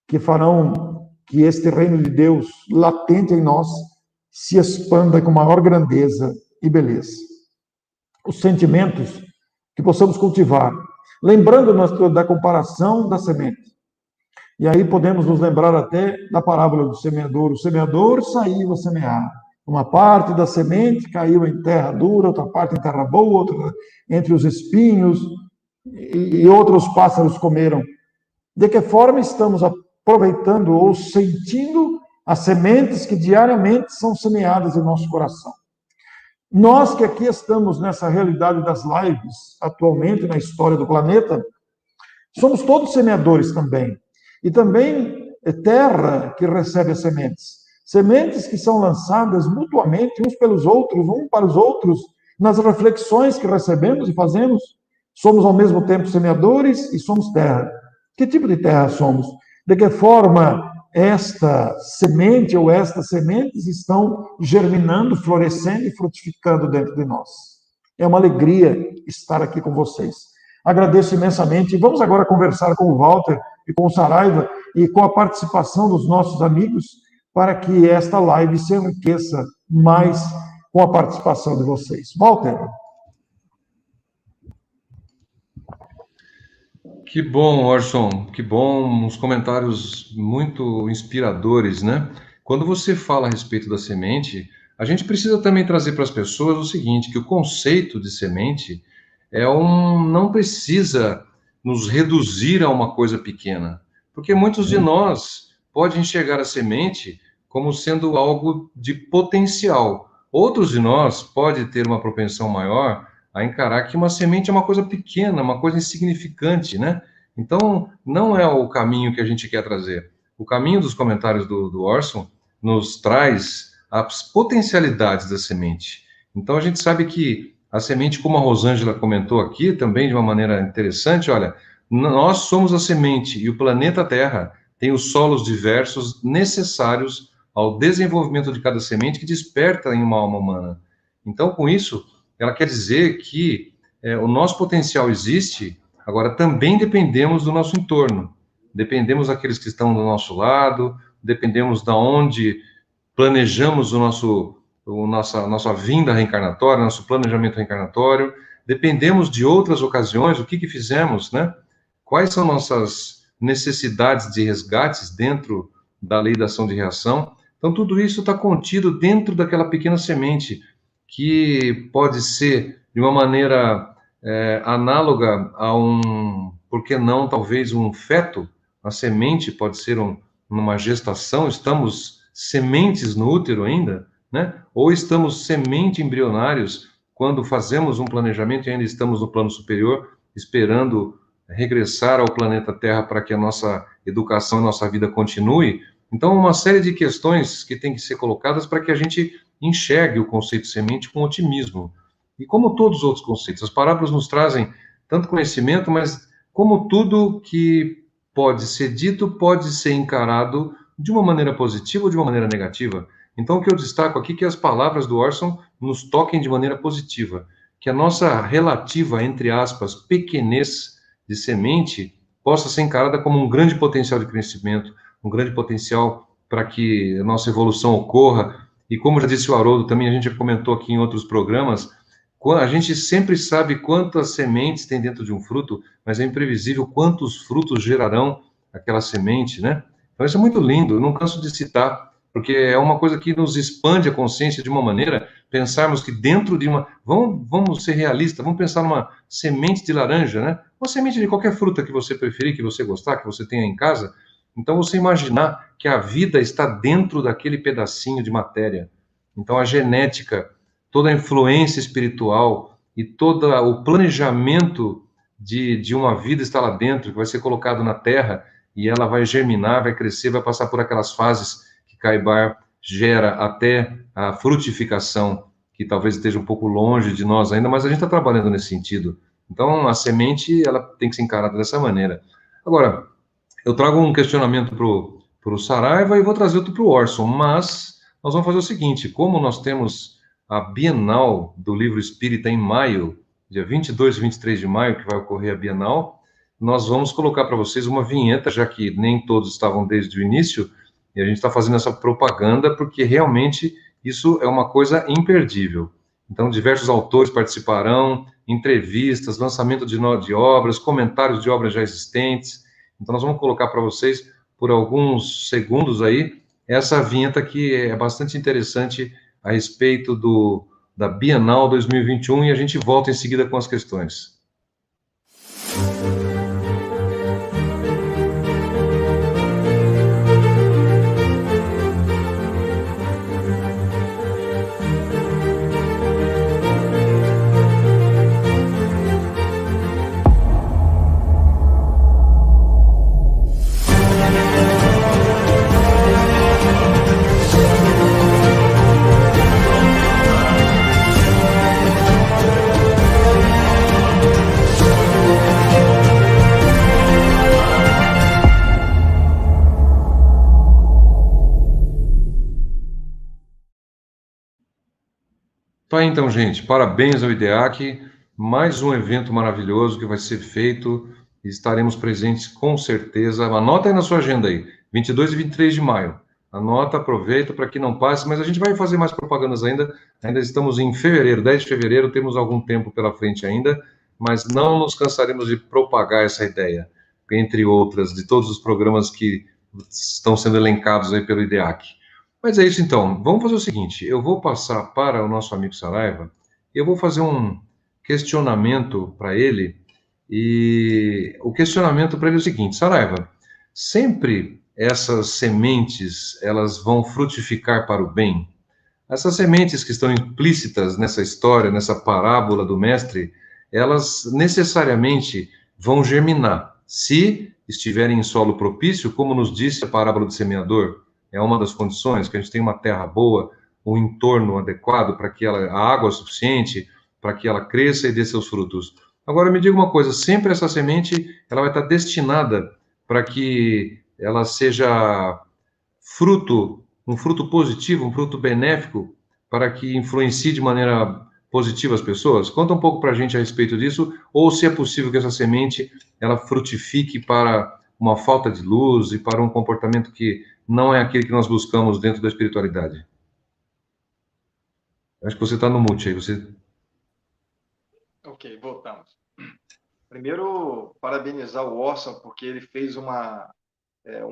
que farão que este reino de Deus latente em nós se expanda com maior grandeza e beleza. Os sentimentos que possamos cultivar, lembrando-nos da comparação da semente. E aí podemos nos lembrar até da parábola do semeador. O semeador saiu a semear. Uma parte da semente caiu em terra dura, outra parte em terra boa, outra entre os espinhos, e outros pássaros comeram. De que forma estamos aproveitando ou sentindo as sementes que diariamente são semeadas em nosso coração? Nós que aqui estamos nessa realidade das lives, atualmente na história do planeta, somos todos semeadores também. E também é terra que recebe as sementes. Sementes que são lançadas mutuamente, uns pelos outros, um para os outros, nas reflexões que recebemos e fazemos. Somos ao mesmo tempo semeadores e somos terra. Que tipo de terra somos? De que forma esta semente ou estas sementes estão germinando, florescendo e frutificando dentro de nós? É uma alegria estar aqui com vocês. Agradeço imensamente. Vamos agora conversar com o Walter e com o Saraiva e com a participação dos nossos amigos para que esta live se enriqueça mais com a participação de vocês. Walter. Que bom, Orson, que bom, uns comentários muito inspiradores, né? Quando você fala a respeito da semente, a gente precisa também trazer para as pessoas o seguinte, que o conceito de semente não precisa nos reduzir a uma coisa pequena, porque muitos de nós podem enxergar a semente como sendo algo de potencial. Outros de nós podem ter uma propensão maior a encarar que uma semente é uma coisa pequena, uma coisa insignificante, né? Então, não é o caminho que a gente quer trazer. O caminho dos comentários do Orson nos traz as potencialidades da semente. Então, a gente sabe que a semente, como a Rosângela comentou aqui, também de uma maneira interessante, olha, nós somos a semente e o planeta Terra tem os solos diversos necessários ao desenvolvimento de cada semente que desperta em uma alma humana. Então, com isso, ela quer dizer que o nosso potencial existe, agora também dependemos do nosso entorno, dependemos daqueles que estão do nosso lado, dependemos de onde planejamos nossa vinda reencarnatória, nosso planejamento reencarnatório, dependemos de outras ocasiões, o que fizemos, né? Quais são nossas necessidades de resgates dentro da lei da ação de reação. Então, tudo isso está contido dentro daquela pequena semente, que pode ser, de uma maneira análoga a por que não, talvez um feto, a semente pode ser numa gestação, estamos sementes no útero ainda, né? Ou estamos semente embrionários quando fazemos um planejamento e ainda estamos no plano superior, esperando regressar ao planeta Terra para que a nossa educação, a nossa vida continue. Então, uma série de questões que tem que ser colocadas para que a gente enxergue o conceito semente com otimismo. E como todos os outros conceitos, as parábolas nos trazem tanto conhecimento, mas como tudo que pode ser dito, pode ser encarado de uma maneira positiva ou de uma maneira negativa. Então, o que eu destaco aqui é que as palavras do Orson nos toquem de maneira positiva, que a nossa relativa, entre aspas, pequenez de semente possa ser encarada como um grande potencial de crescimento, um grande potencial para que a nossa evolução ocorra. E como já disse o Haroldo, também a gente já comentou aqui em outros programas, a gente sempre sabe quantas sementes tem dentro de um fruto, mas é imprevisível quantos frutos gerarão aquela semente, né? Então isso é muito lindo, eu não canso de citar, porque é uma coisa que nos expande a consciência de uma maneira, pensarmos que dentro de uma... Vamos ser realistas, vamos pensar numa semente de laranja, né? Uma semente de qualquer fruta que você preferir, que você gostar, que você tenha em casa. Então, você imaginar que a vida está dentro daquele pedacinho de matéria. Então, a genética, toda a influência espiritual e todo o planejamento de uma vida está lá dentro, que vai ser colocado na terra, e ela vai germinar, vai crescer, vai passar por aquelas fases que Caibar gera até a frutificação, que talvez esteja um pouco longe de nós ainda, mas a gente está trabalhando nesse sentido. Então, a semente, ela tem que ser encarada dessa maneira. Agora, eu trago um questionamento para o Saraiva e vou trazer outro para o Orson, mas nós vamos fazer o seguinte, como nós temos a Bienal do Livro Espírita em maio, dia 22 e 23 de maio, que vai ocorrer a Bienal, nós vamos colocar para vocês uma vinheta, já que nem todos estavam desde o início, e a gente está fazendo essa propaganda porque realmente isso é uma coisa imperdível. Então, diversos autores participarão, entrevistas, lançamento de obras, comentários de obras já existentes. Então, nós vamos colocar para vocês, por alguns segundos aí, essa vinheta que é bastante interessante a respeito da Bienal 2021 e a gente volta em seguida com as questões. Tá, então, gente, parabéns ao IDEAC, mais um evento maravilhoso que vai ser feito, estaremos presentes com certeza. Anota aí na sua agenda aí, 22 e 23 de maio, Anota, aproveita para que não passe, mas a gente vai fazer mais propagandas ainda. Ainda estamos em fevereiro, 10 de fevereiro, temos algum tempo pela frente ainda, mas não nos cansaremos de propagar essa ideia, entre outras, de todos os programas que estão sendo elencados aí pelo IDEAC. Mas é isso então, vamos fazer o seguinte, eu vou passar para o nosso amigo Saraiva, eu vou fazer um questionamento para ele, e o questionamento para ele é o seguinte, Saraiva, sempre essas sementes, elas vão frutificar para o bem? Essas sementes que estão implícitas nessa história, nessa parábola do mestre, elas necessariamente vão germinar, se estiverem em solo propício, como nos disse a parábola do semeador, é uma das condições, que a gente tenha uma terra boa, um entorno adequado para que ela, a água suficiente, para que ela cresça e dê seus frutos. Agora me diga uma coisa, sempre essa semente, ela vai estar destinada para que ela seja fruto, um fruto positivo, um fruto benéfico, para que influencie de maneira positiva as pessoas? Conta um pouco para a gente a respeito disso, ou se é possível que essa semente ela frutifique para uma falta de luz e para um comportamento que não é aquele que nós buscamos dentro da espiritualidade. Acho que você está no mute aí, você... Ok, voltamos. Primeiro, parabenizar o Orson, porque ele fez uma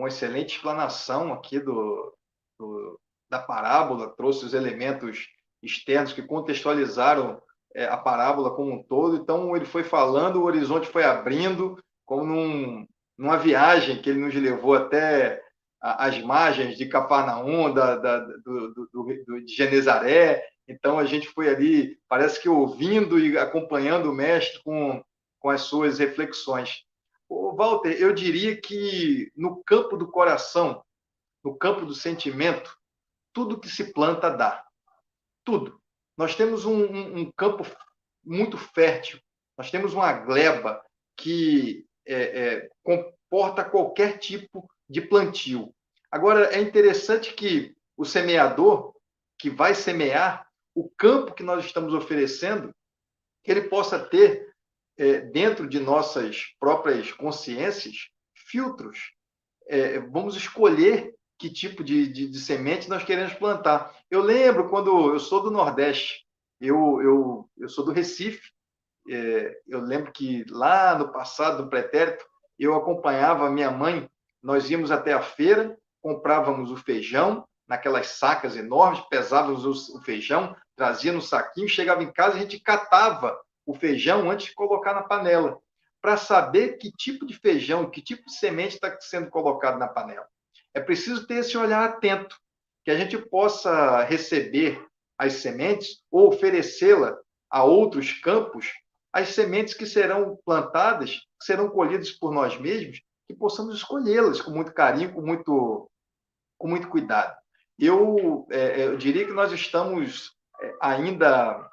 excelente explanação aqui da parábola, trouxe os elementos externos que contextualizaram a parábola como um todo. Então, ele foi falando, o horizonte foi abrindo, como numa viagem que ele nos levou até as margens de Cafarnaum, de Genezaré. Então, a gente foi ali, parece que ouvindo e acompanhando o mestre com as suas reflexões. Ô, Walter, eu diria que no campo do coração, no campo do sentimento, tudo que se planta dá. Tudo. Nós temos um campo muito fértil, nós temos uma gleba que comporta qualquer tipo de plantio. Agora, é interessante que o semeador, que vai semear, o campo que nós estamos oferecendo, que ele possa ter, dentro de nossas próprias consciências, filtros. Vamos escolher que tipo de semente nós queremos plantar. Eu lembro quando eu sou do Nordeste, eu sou do Recife, eu lembro que lá no passado, no pretérito, eu acompanhava a minha mãe, nós íamos até a feira, comprávamos o feijão, naquelas sacas enormes, pesávamos o feijão, trazia no saquinho, chegava em casa, a gente catava o feijão antes de colocar na panela, para saber que tipo de feijão, que tipo de semente está sendo colocado na panela. É preciso ter esse olhar atento, que a gente possa receber as sementes ou oferecê-la a outros campos, as sementes que serão plantadas, que serão colhidas por nós mesmos, que possamos escolhê-las com muito carinho, com muito cuidado. Eu diria que nós estamos ainda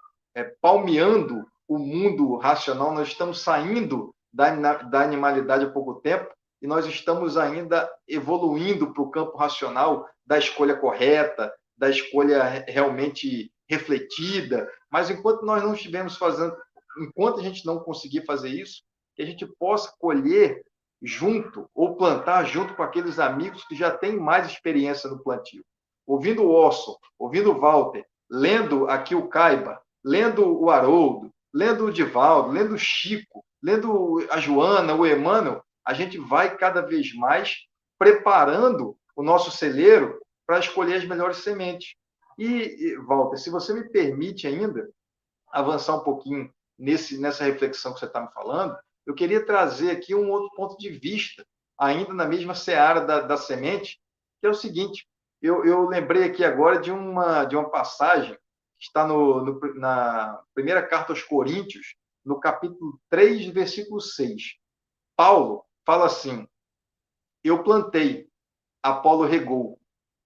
palmeando o mundo racional, nós estamos saindo da animalidade há pouco tempo e nós estamos ainda evoluindo para o campo racional da escolha correta, da escolha realmente refletida, mas enquanto nós não estivermos fazendo, enquanto a gente não conseguir fazer isso, que a gente possa colher junto ou plantar junto com aqueles amigos que já têm mais experiência no plantio. Ouvindo o Orson, ouvindo o Walter, lendo aqui o Caiba, lendo o Haroldo, lendo o Divaldo, lendo o Chico, lendo a Joana, o Emmanuel, a gente vai cada vez mais preparando o nosso celeiro para escolher as melhores sementes. E, Walter, se você me permite ainda avançar um pouquinho nessa reflexão que você está me falando, eu queria trazer aqui um outro ponto de vista, ainda na mesma seara da semente, que é o seguinte, eu lembrei aqui agora de uma passagem que está na primeira carta aos Coríntios, no capítulo 3, versículo 6. Paulo fala assim, eu plantei, Apolo regou,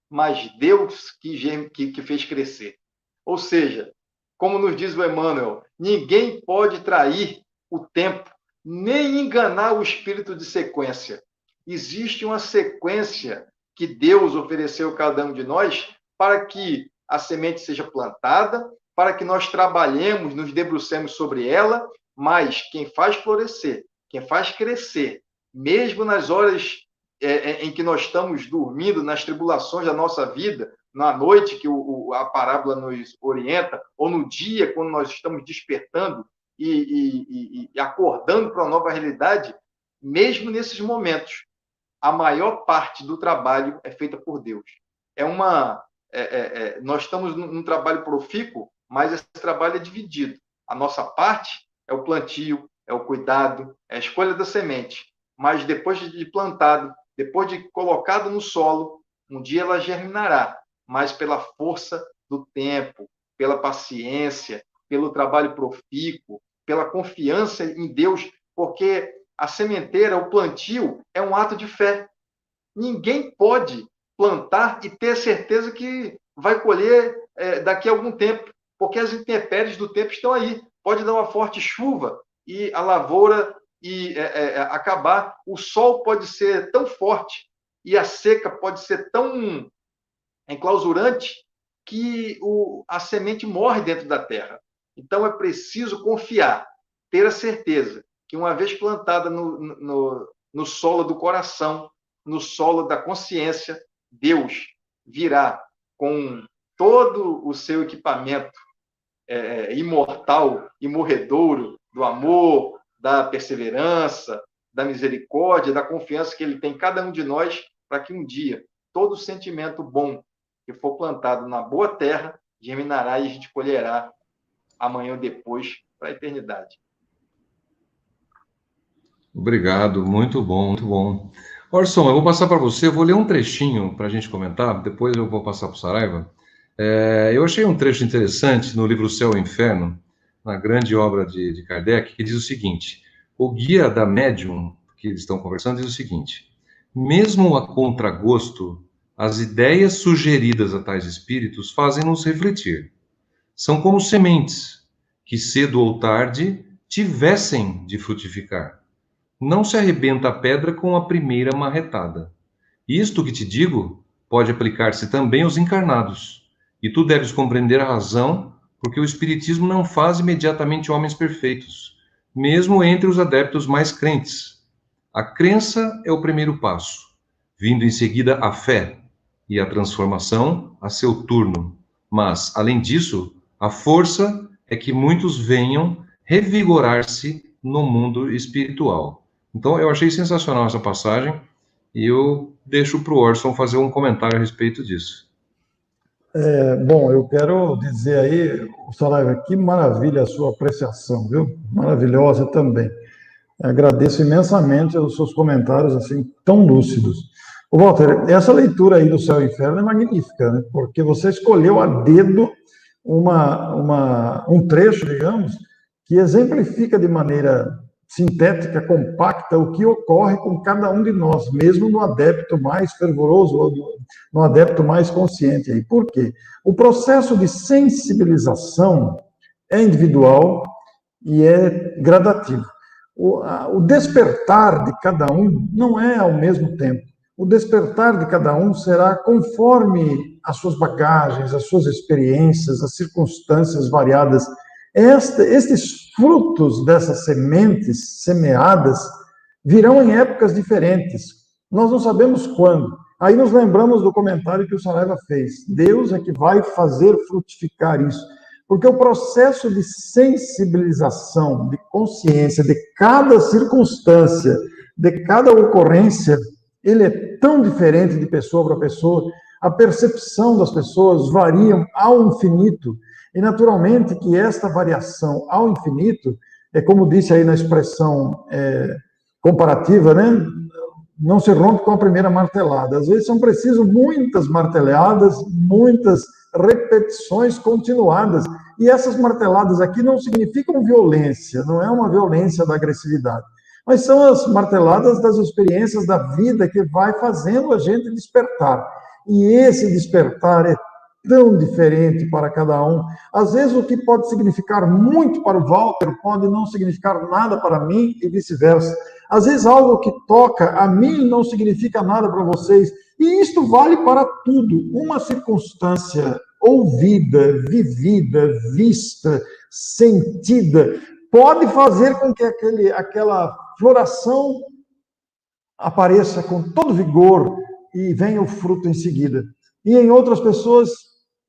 mas Deus que fez crescer. Ou seja, como nos diz o Emmanuel, ninguém pode trair o tempo, nem enganar o espírito de sequência. Existe uma sequência que Deus ofereceu a cada um de nós para que a semente seja plantada, para que nós trabalhemos, nos debrucemos sobre ela, mas quem faz florescer, quem faz crescer, mesmo nas horas em que nós estamos dormindo, nas tribulações da nossa vida, na noite que a parábola nos orienta, ou no dia, quando nós estamos despertando e acordando para uma nova realidade, mesmo nesses momentos, a maior parte do trabalho é feita por Deus. Nós estamos num trabalho profícuo, mas esse trabalho é dividido. A nossa parte é o plantio, é o cuidado, é a escolha da semente. Mas depois de plantado, depois de colocado no solo, um dia ela germinará, mas pela força do tempo, pela paciência, pelo trabalho profícuo, pela confiança em Deus, porque a sementeira, o plantio, é um ato de fé. Ninguém pode plantar e ter certeza que vai colher daqui a algum tempo, porque as intempéries do tempo estão aí. Pode dar uma forte chuva e a lavoura acabar. O sol pode ser tão forte e a seca pode ser tão enclausurante que a semente morre dentro da terra. Então, é preciso confiar, ter a certeza que, uma vez plantada no solo do coração, no solo da consciência, Deus virá com todo o seu equipamento imortal e morredouro do amor, da perseverança, da misericórdia, da confiança que Ele tem em cada um de nós, para que um dia todo sentimento bom que for plantado na boa terra germinará e a gente colherá amanhã ou depois para a eternidade. Obrigado, muito bom, muito bom. Orson, eu vou passar para você, eu vou ler um trechinho para a gente comentar, depois eu vou passar para o Saraiva. Eu achei um trecho interessante no livro Céu e Inferno, na grande obra de Kardec, que diz o seguinte: o guia da médium, que eles estão conversando, diz o seguinte: mesmo a contragosto, as ideias sugeridas a tais espíritos fazem-nos refletir. São como sementes que, cedo ou tarde, tivessem de frutificar. Não se arrebenta a pedra com a primeira marretada. Isto que te digo pode aplicar-se também aos encarnados. E tu deves compreender a razão, porque o Espiritismo não faz imediatamente homens perfeitos, mesmo entre os adeptos mais crentes. A crença é o primeiro passo, vindo em seguida a fé, e a transformação a seu turno. Mas, além disso, a força é que muitos venham revigorar-se no mundo espiritual. Então, eu achei sensacional essa passagem e eu deixo para o Orson fazer um comentário a respeito disso. Bom, eu quero dizer aí, Saraiva, que maravilha a sua apreciação, viu? Maravilhosa também. Agradeço imensamente os seus comentários assim tão lúcidos. Ô, Walter, essa leitura aí do Céu e Inferno é magnífica, né? Porque você escolheu a dedo um trecho, digamos, que exemplifica de maneira sintética, compacta, o que ocorre com cada um de nós, mesmo no adepto mais fervoroso ou no adepto mais consciente. Aí. Por quê? O processo de sensibilização é individual e é gradativo. O despertar de cada um não é ao mesmo tempo. O despertar de cada um será conforme as suas bagagens, as suas experiências, as circunstâncias variadas. Estes frutos dessas sementes semeadas virão em épocas diferentes. Nós não sabemos quando. Aí nos lembramos do comentário que o Saraiva fez. Deus é que vai fazer frutificar isso. Porque o processo de sensibilização, de consciência de cada circunstância, de cada ocorrência, ele é tão diferente de pessoa para pessoa. A percepção das pessoas varia ao infinito. E, naturalmente, que esta variação ao infinito, é como disse aí na expressão comparativa, né? Não se rompe com a primeira martelada. Às vezes são precisas muitas marteladas, muitas repetições continuadas. E essas marteladas aqui não significam violência, não é uma violência da agressividade, mas são as marteladas das experiências da vida que vai fazendo a gente despertar. E esse despertar é tão diferente para cada um. Às vezes o que pode significar muito para o Walter pode não significar nada para mim e vice-versa. Às vezes algo que toca a mim não significa nada para vocês. E isto vale para tudo. Uma circunstância ouvida, vivida, vista, sentida, pode fazer com que aquela floração apareça com todo vigor e venha o fruto em seguida. E em outras pessoas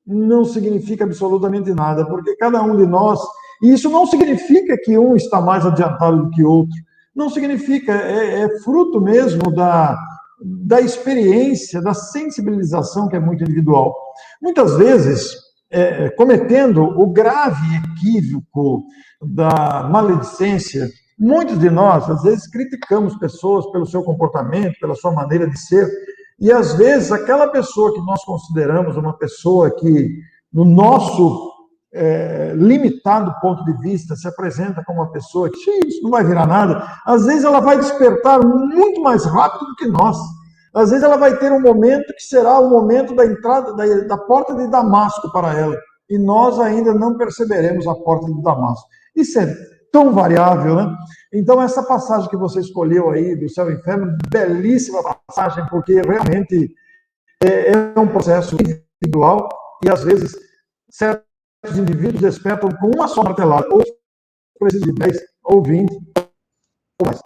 não significa absolutamente nada, porque cada um de nós, e isso não significa que um está mais adiantado do que outro, não significa, é fruto mesmo da experiência, da sensibilização que é muito individual. Muitas vezes, cometendo o grave equívoco da maledicência, muitos de nós, às vezes, criticamos pessoas pelo seu comportamento, pela sua maneira de ser, e às vezes aquela pessoa que nós consideramos uma pessoa que, no nosso limitado ponto de vista, se apresenta como uma pessoa que isso não vai virar nada, às vezes ela vai despertar muito mais rápido do que nós. Às vezes ela vai ter um momento que será o momento da entrada da porta de Damasco para ela, e nós ainda não perceberemos a porta de Damasco. Isso é tão variável, né? Então, essa passagem que você escolheu aí, do céu e inferno, belíssima passagem, porque realmente é um processo individual, e às vezes certos indivíduos despertam com uma só martelada, ou precisam de 10, ou 20, ou mais.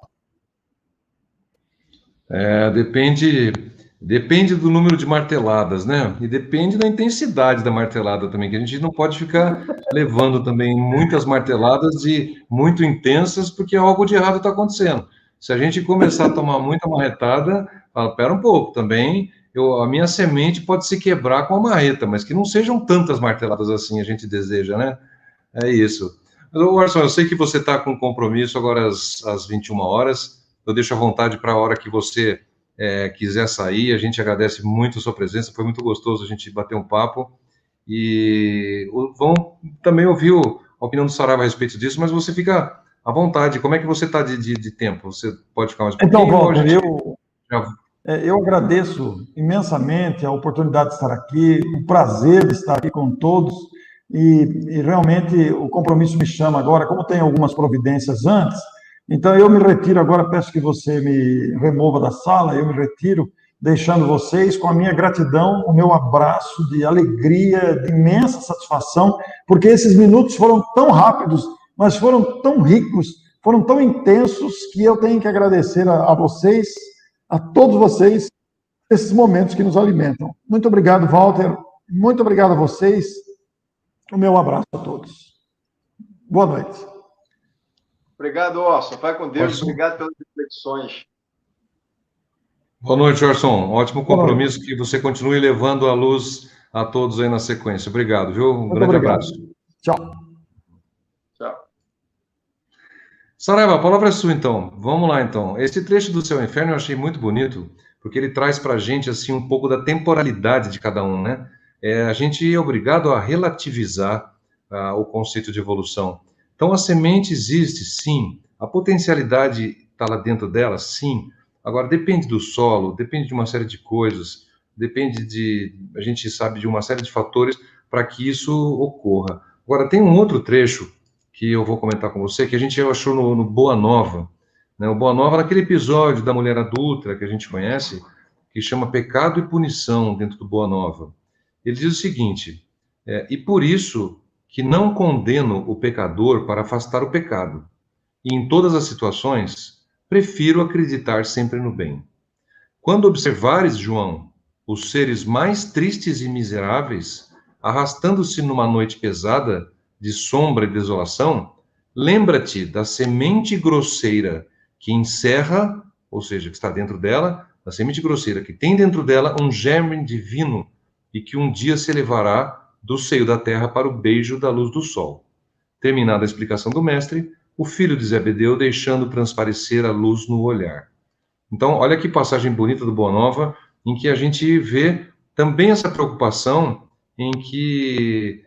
Depende do número de marteladas, né? E depende da intensidade da martelada também, que a gente não pode ficar levando também muitas marteladas e muito intensas, porque algo de errado está acontecendo. Se a gente começar a tomar muita marretada, fala, pera um pouco, também a minha semente pode se quebrar com a marreta, mas que não sejam tantas marteladas assim a gente deseja, né? É isso. Mas, Orson, eu sei que você está com compromisso agora às 21 horas. Eu deixo à vontade para a hora que você quiser sair. A gente agradece muito a sua presença. Foi muito gostoso a gente bater um papo. E vamos também ouvir a opinião do Saraiva a respeito disso, mas você fica à vontade. Como é que você está de tempo? Você pode ficar mais um pouquinho? Então, Walter, eu agradeço imensamente a oportunidade de estar aqui, o prazer de estar aqui com todos, e realmente o compromisso me chama agora, como tem algumas providências antes, então eu me retiro agora, peço que você me remova da sala, eu me retiro, deixando vocês com a minha gratidão, o meu abraço de alegria, de imensa satisfação, porque esses minutos foram tão rápidos, mas foram tão ricos, foram tão intensos, que eu tenho que agradecer a vocês, a todos vocês, esses momentos que nos alimentam. Muito obrigado, Walter. Muito obrigado a vocês. O meu abraço a todos. Boa noite. Obrigado, Orson. Vai com Deus. Orson. Obrigado pelas reflexões. Boa noite, Orson. Ótimo compromisso, que você continue levando a luz a todos aí na sequência. Obrigado, viu? Um grande abraço. Tchau. Tchau. Saraiva, a palavra é sua, então. Vamos lá, então. Esse trecho do Céu e Inferno eu achei muito bonito, porque ele traz para a gente, assim, um pouco da temporalidade de cada um, né? A gente é obrigado a relativizar o conceito de evolução. Então, a semente existe, sim. A potencialidade está lá dentro dela, sim. Agora, depende do solo, depende de uma série de coisas, a gente sabe de uma série de fatores para que isso ocorra. Agora, tem um outro trecho que eu vou comentar com você, que a gente achou no Boa Nova, né? O Boa Nova, naquele episódio da mulher adulta que a gente conhece, que chama Pecado e Punição, dentro do Boa Nova. Ele diz o seguinte, e por isso que não condeno o pecador para afastar o pecado, e em todas as situações, prefiro acreditar sempre no bem. Quando observares, João, os seres mais tristes e miseráveis, arrastando-se numa noite pesada, de sombra e desolação, lembra-te da semente grosseira que encerra, ou seja, que está dentro dela, a semente grosseira que tem dentro dela um germe divino e que um dia se elevará do seio da terra para o beijo da luz do sol. Terminada a explicação do mestre, o filho de Zebedeu deixando transparecer a luz no olhar. Então, olha que passagem bonita do Boa Nova, em que a gente vê também essa preocupação em que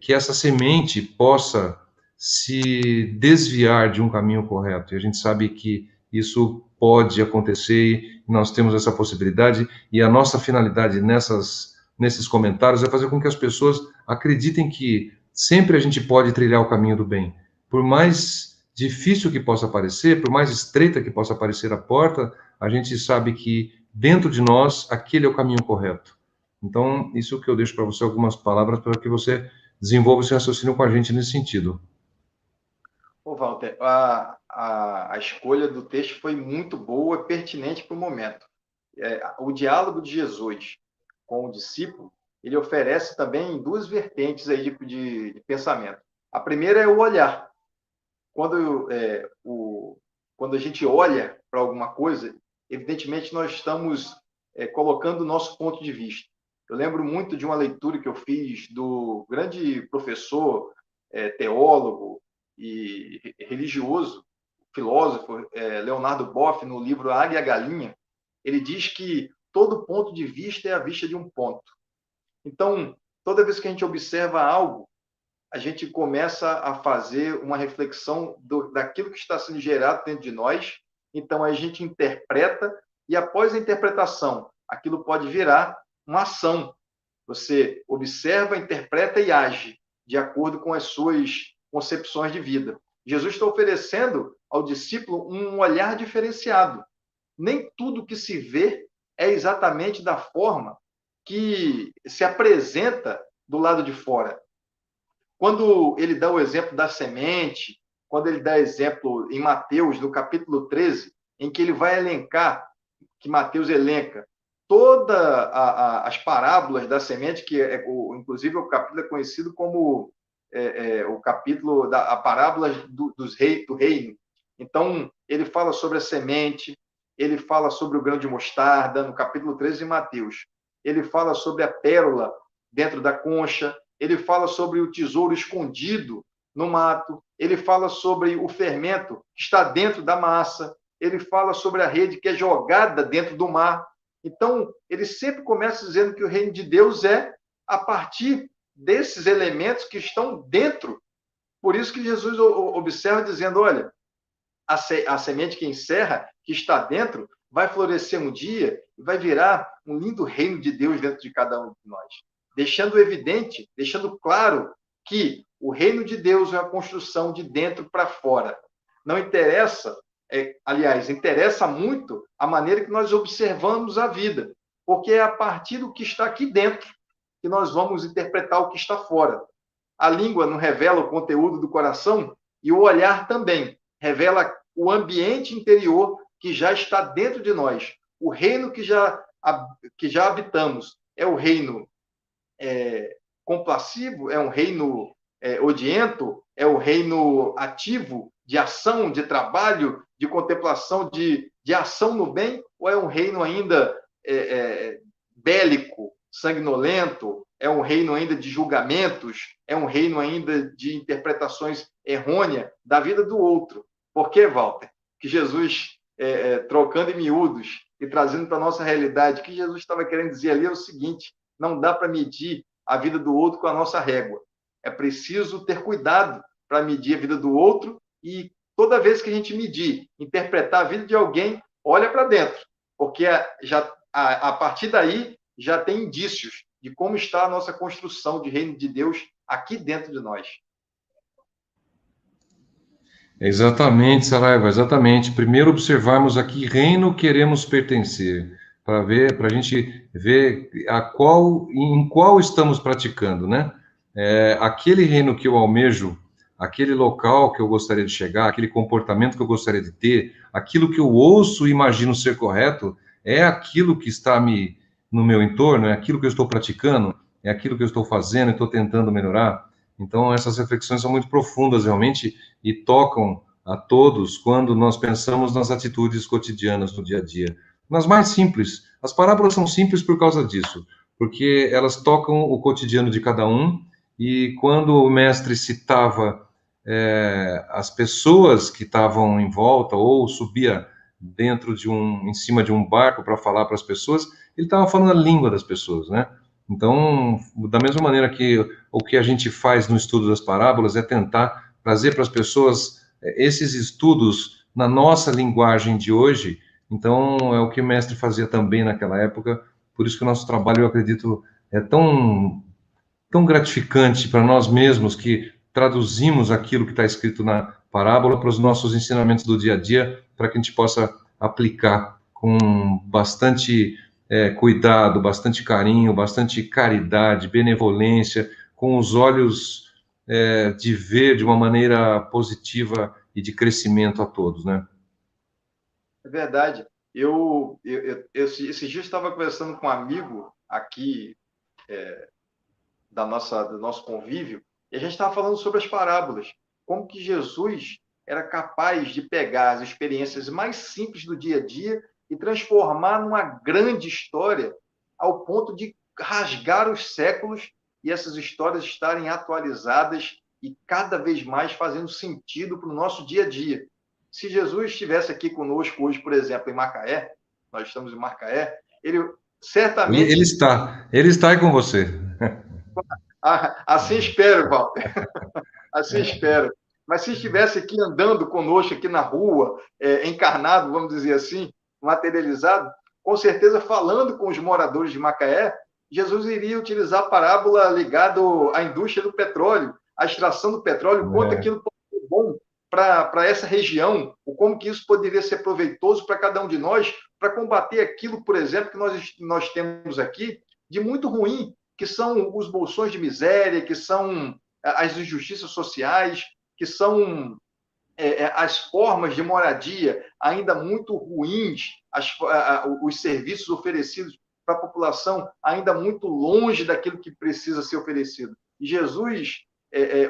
essa semente possa se desviar de um caminho correto. E a gente sabe que isso pode acontecer e nós temos essa possibilidade, e a nossa finalidade nesses comentários é fazer com que as pessoas acreditem que sempre a gente pode trilhar o caminho do bem. Por mais difícil que possa parecer, por mais estreita que possa parecer a porta, a gente sabe que dentro de nós aquele é o caminho correto. Então, isso que eu deixo para você, algumas palavras para que você desenvolva esse raciocínio com a gente nesse sentido. Ô, Walter, a escolha do texto foi muito boa, pertinente para o momento. O diálogo de Jesus com o discípulo, ele oferece também duas vertentes aí de pensamento. A primeira é o olhar. Quando a gente olha para alguma coisa, evidentemente nós estamos colocando o nosso ponto de vista. Eu lembro muito de uma leitura que eu fiz do grande professor, teólogo e religioso, filósofo, Leonardo Boff, no livro A Águia e a Galinha. Ele diz que todo ponto de vista é a vista de um ponto. Então, toda vez que a gente observa algo, a gente começa a fazer uma reflexão daquilo que está sendo gerado dentro de nós. Então, a gente interpreta e, após a interpretação, aquilo pode virar uma ação. Você observa, interpreta e age de acordo com as suas concepções de vida. Jesus está oferecendo ao discípulo um olhar diferenciado. Nem tudo que se vê é exatamente da forma que se apresenta do lado de fora. Quando ele dá o exemplo da semente, quando ele dá exemplo em Mateus, no capítulo 13, em que ele vai elencar, que Mateus elenca, todas as parábolas da semente, que inclusive o capítulo é conhecido como o capítulo da parábola do reino. Então, ele fala sobre a semente, ele fala sobre o grão de mostarda, no capítulo 13 de Mateus. Ele fala sobre a pérola dentro da concha, ele fala sobre o tesouro escondido no mato, ele fala sobre o fermento que está dentro da massa, ele fala sobre a rede que é jogada dentro do mar. Então, ele sempre começa dizendo que o reino de Deus é a partir desses elementos que estão dentro. Por isso que Jesus observa dizendo, olha, a semente que encerra, que está dentro, vai florescer um dia e vai virar um lindo reino de Deus dentro de cada um de nós. Deixando evidente, deixando claro que o reino de Deus é a construção de dentro para fora. Não interessa, aliás, interessa muito a maneira que nós observamos a vida, porque é a partir do que está aqui dentro que nós vamos interpretar o que está fora. A língua não revela o conteúdo do coração e o olhar também revela o ambiente interior que já está dentro de nós. O reino que já habitamos é o reino compassivo, é um reino odiento, é o reino ativo, de ação, de trabalho, de contemplação, de ação no bem, ou é um reino ainda bélico, sanguinolento, é um reino ainda de julgamentos, é um reino ainda de interpretações errôneas da vida do outro? Por que, Walter? Que Jesus, trocando em miúdos e trazendo para a nossa realidade, o que Jesus estava querendo dizer ali é o seguinte: não dá para medir a vida do outro com a nossa régua. É preciso ter cuidado para medir a vida do outro e toda vez que a gente medir, interpretar a vida de alguém, olha para dentro, porque a partir daí já tem indícios de como está a nossa construção de reino de Deus aqui dentro de nós. Exatamente, Saraiva, exatamente. Primeiro observarmos a que reino queremos pertencer, para a gente ver em qual estamos praticando, né? Aquele reino que eu almejo, aquele local que eu gostaria de chegar, aquele comportamento que eu gostaria de ter, aquilo que eu ouço e imagino ser correto, é aquilo que está no meu entorno, é aquilo que eu estou praticando, é aquilo que eu estou fazendo e estou tentando melhorar. Então, essas reflexões são muito profundas, realmente, e tocam a todos quando nós pensamos nas atitudes cotidianas do dia a dia. Nas mais simples. As parábolas são simples por causa disso, porque elas tocam o cotidiano de cada um, e quando o mestre citava as pessoas que estavam em volta, ou subia em cima de um barco para falar para as pessoas, ele estava falando a língua das pessoas, né? Então, da mesma maneira que o que a gente faz no estudo das parábolas é tentar trazer para as pessoas esses estudos na nossa linguagem de hoje. Então, é o que o mestre fazia também naquela época. Por isso que o nosso trabalho, eu acredito, é tão gratificante para nós mesmos, que traduzimos aquilo que está escrito na parábola para os nossos ensinamentos do dia a dia, para que a gente possa aplicar com bastante cuidado, bastante carinho, bastante caridade, benevolência, com os olhos de ver de uma maneira positiva e de crescimento a todos, né? É verdade. Esses dias estava conversando com um amigo aqui do nosso convívio, e a gente estava falando sobre as parábolas, como que Jesus era capaz de pegar as experiências mais simples do dia a dia e transformar numa grande história, ao ponto de rasgar os séculos e essas histórias estarem atualizadas e cada vez mais fazendo sentido para o nosso dia a dia. Se Jesus estivesse aqui conosco hoje, por exemplo, em Macaé, nós estamos em Macaé, ele certamente... Ele está aí com você. Assim espero, Walter. Assim espero. Mas se estivesse aqui andando conosco, aqui na rua, encarnado, vamos dizer assim, materializado, com certeza falando com os moradores de Macaé, Jesus iria utilizar a parábola ligada à indústria do petróleo, à extração do petróleo, quanto aquilo pode ser bom para essa região, ou como que isso poderia ser proveitoso para cada um de nós, para combater aquilo, por exemplo, que nós temos aqui, de muito ruim, que são os bolsões de miséria, que são as injustiças sociais, que são as formas de moradia ainda muito ruins, os serviços oferecidos para a população ainda muito longe daquilo que precisa ser oferecido. E Jesus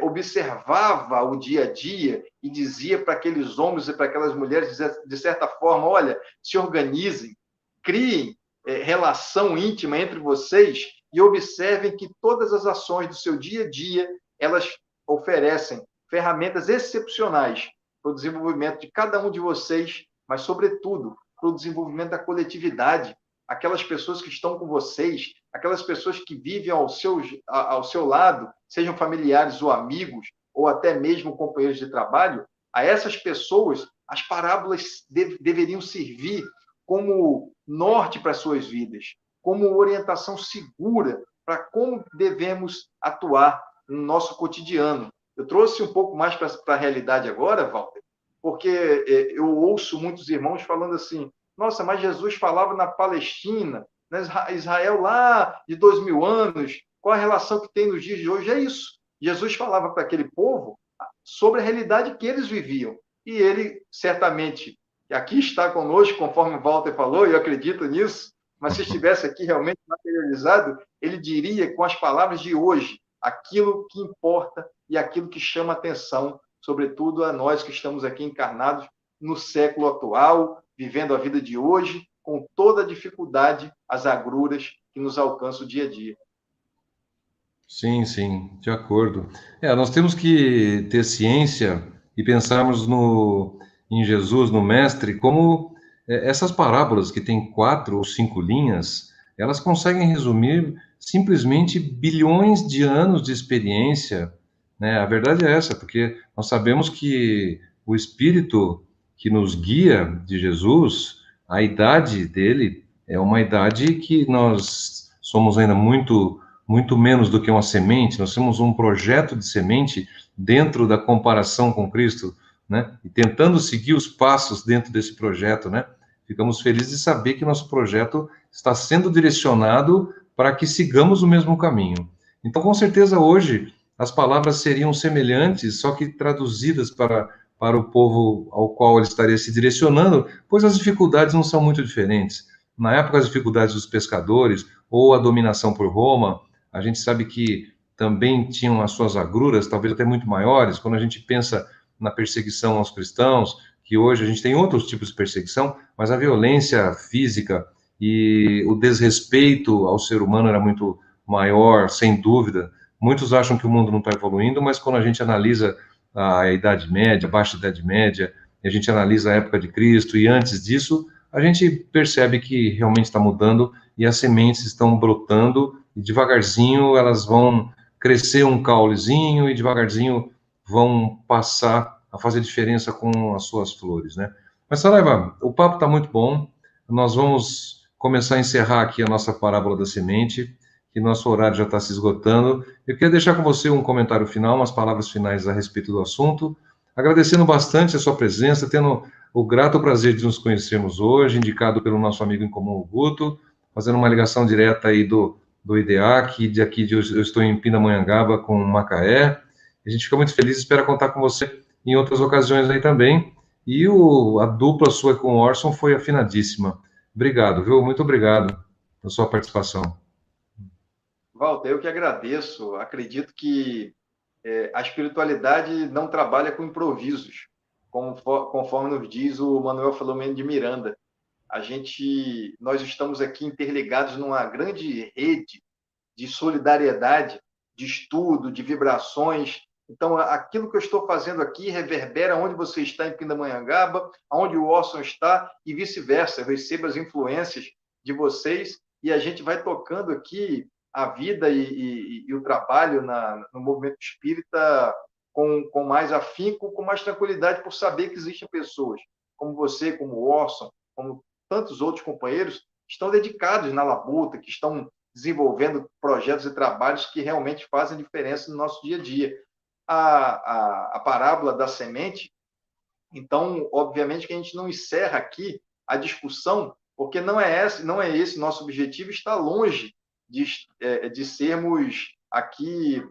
observava o dia a dia e dizia para aqueles homens e para aquelas mulheres, de certa forma, olha, se organizem, criem relação íntima entre vocês e observem que todas as ações do seu dia a dia, elas oferecem ferramentas excepcionais para o desenvolvimento de cada um de vocês, mas, sobretudo, para o desenvolvimento da coletividade, aquelas pessoas que estão com vocês, aquelas pessoas que vivem ao seu lado, sejam familiares ou amigos, ou até mesmo companheiros de trabalho, a essas pessoas, as parábolas deveriam servir como norte para as suas vidas, como orientação segura para como devemos atuar no nosso cotidiano. Eu trouxe um pouco mais para a realidade agora, Walter, porque eu ouço muitos irmãos falando assim, nossa, mas Jesus falava na Palestina, na Israel lá de 2000 anos, qual a relação que tem nos dias de hoje? É isso. Jesus falava para aquele povo sobre a realidade que eles viviam. E ele, certamente, aqui está conosco, conforme o Walter falou, e eu acredito nisso, mas se estivesse aqui realmente materializado, ele diria com as palavras de hoje aquilo que importa e aquilo que chama atenção, sobretudo a nós que estamos aqui encarnados no século atual, vivendo a vida de hoje, com toda a dificuldade, as agruras que nos alcançam o dia a dia. Sim, sim, de acordo. Nós temos que ter ciência e pensarmos em Jesus, no Mestre, como essas parábolas que têm 4 ou 5 linhas, elas conseguem resumir simplesmente bilhões de anos de experiência, né? A verdade é essa, porque nós sabemos que o Espírito que nos guia de Jesus, a idade dele é uma idade que nós somos ainda muito menos do que uma semente, nós temos um projeto de semente dentro da comparação com Cristo, né? E tentando seguir os passos dentro desse projeto, né? Ficamos felizes de saber que nosso projeto está sendo direcionado para que sigamos o mesmo caminho. Então, com certeza, hoje, as palavras seriam semelhantes, só que traduzidas para o povo ao qual ele estaria se direcionando, pois as dificuldades não são muito diferentes. Na época, as dificuldades dos pescadores, ou a dominação por Roma, a gente sabe que também tinham as suas agruras, talvez até muito maiores, quando a gente pensa na perseguição aos cristãos, que hoje a gente tem outros tipos de perseguição, mas a violência física e o desrespeito ao ser humano era muito maior, sem dúvida. Muitos acham que o mundo não está evoluindo, mas quando a gente analisa a Idade Média, a Baixa Idade Média, e a gente analisa a época de Cristo e antes disso, a gente percebe que realmente está mudando e as sementes estão brotando e devagarzinho elas vão crescer um caulezinho e devagarzinho vão passar a fazer diferença com as suas flores, né? Mas, Saraiva, o papo está muito bom, nós vamos começar a encerrar aqui a nossa parábola da semente, que nosso horário já está se esgotando. Eu queria deixar com você um comentário final, umas palavras finais a respeito do assunto, agradecendo bastante a sua presença, tendo o grato prazer de nos conhecermos hoje, indicado pelo nosso amigo em comum, o Guto, fazendo uma ligação direta aí do IDEAC, eu estou em Pindamonhangaba com Macaé, A gente fica muito feliz e espera contar com você em outras ocasiões aí também. E a dupla sua com o Orson foi afinadíssima. Obrigado, viu? Muito obrigado pela sua participação. Walter, eu que agradeço. Acredito que a espiritualidade não trabalha com improvisos, conforme nos diz o Manuel Filomeno de Miranda. Nós estamos aqui interligados numa grande rede de solidariedade, de estudo, de vibrações. Então, aquilo que eu estou fazendo aqui reverbera onde você está em Pindamonhangaba, onde o Orson está e vice-versa. Eu recebo as influências de vocês e a gente vai tocando aqui a vida e o trabalho no movimento espírita com mais afinco, com mais tranquilidade, por saber que existem pessoas como você, como o Orson, como tantos outros companheiros, que estão dedicados na labuta, que estão desenvolvendo projetos e trabalhos que realmente fazem diferença no nosso dia a dia. A parábola da semente, então, obviamente que a gente não encerra aqui a discussão, porque não é esse nosso objetivo, está longe de sermos aqui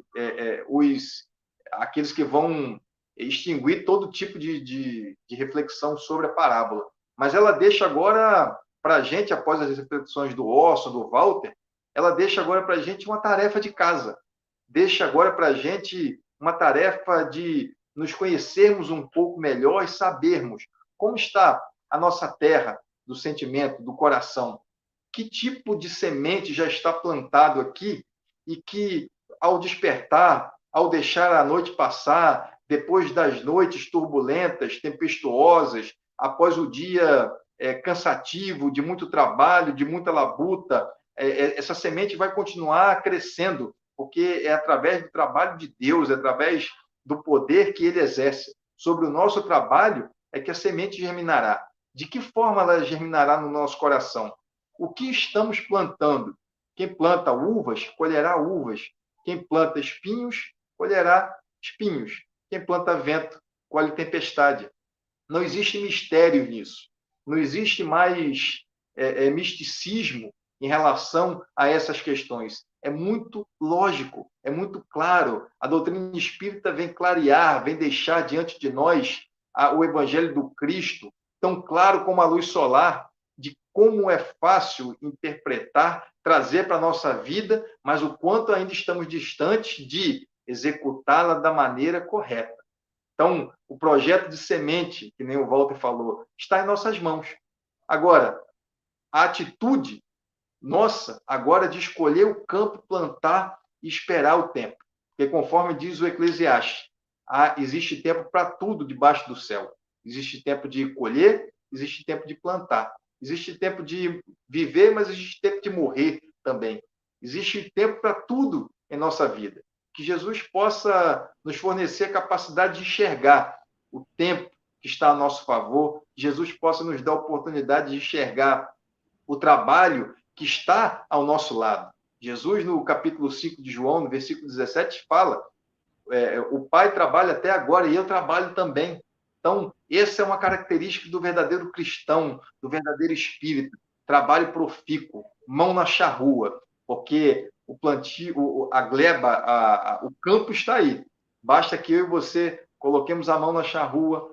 aqueles que vão extinguir todo tipo de reflexão sobre a parábola. Mas ela deixa agora para a gente, após as reflexões do Orson, do Walter, ela deixa agora para a gente uma tarefa de casa. Deixa agora para a gente uma tarefa de nos conhecermos um pouco melhor e sabermos como está a nossa terra do sentimento, do coração. Que tipo de semente já está plantado aqui e que, ao despertar, ao deixar a noite passar, depois das noites turbulentas, tempestuosas, após o dia cansativo, de muito trabalho, de muita labuta, essa semente vai continuar crescendo, porque é através do trabalho de Deus, é através do poder que Ele exerce sobre o nosso trabalho, é que a semente germinará. De que forma ela germinará no nosso coração? O que estamos plantando? Quem planta uvas, colherá uvas. Quem planta espinhos, colherá espinhos. Quem planta vento, colhe tempestade. Não existe mistério nisso. Não existe mais misticismo em relação a essas questões. É muito lógico, é muito claro. A doutrina espírita vem clarear, vem deixar diante de nós o Evangelho do Cristo, tão claro como a luz solar, de como é fácil interpretar, trazer para a nossa vida, mas o quanto ainda estamos distantes de executá-la da maneira correta. Então, o projeto de semente, que nem o Walter falou, está em nossas mãos. Agora, a atitude nossa, agora de escolher o campo, plantar e esperar o tempo. Porque, conforme diz o Eclesiastes, existe tempo para tudo debaixo do céu. Existe tempo de colher, existe tempo de plantar. Existe tempo de viver, mas existe tempo de morrer também. Existe tempo para tudo em nossa vida. Que Jesus possa nos fornecer a capacidade de enxergar o tempo que está a nosso favor. Que Jesus possa nos dar a oportunidade de enxergar o trabalho que está ao nosso lado. Jesus, no capítulo 5 de João, no versículo 17, fala: o Pai trabalha até agora e eu trabalho também. Então, essa é uma característica do verdadeiro cristão, do verdadeiro espírito. Trabalho profícuo, mão na charrua, porque o plantio, a gleba, o campo está aí. Basta que eu e você coloquemos a mão na charrua,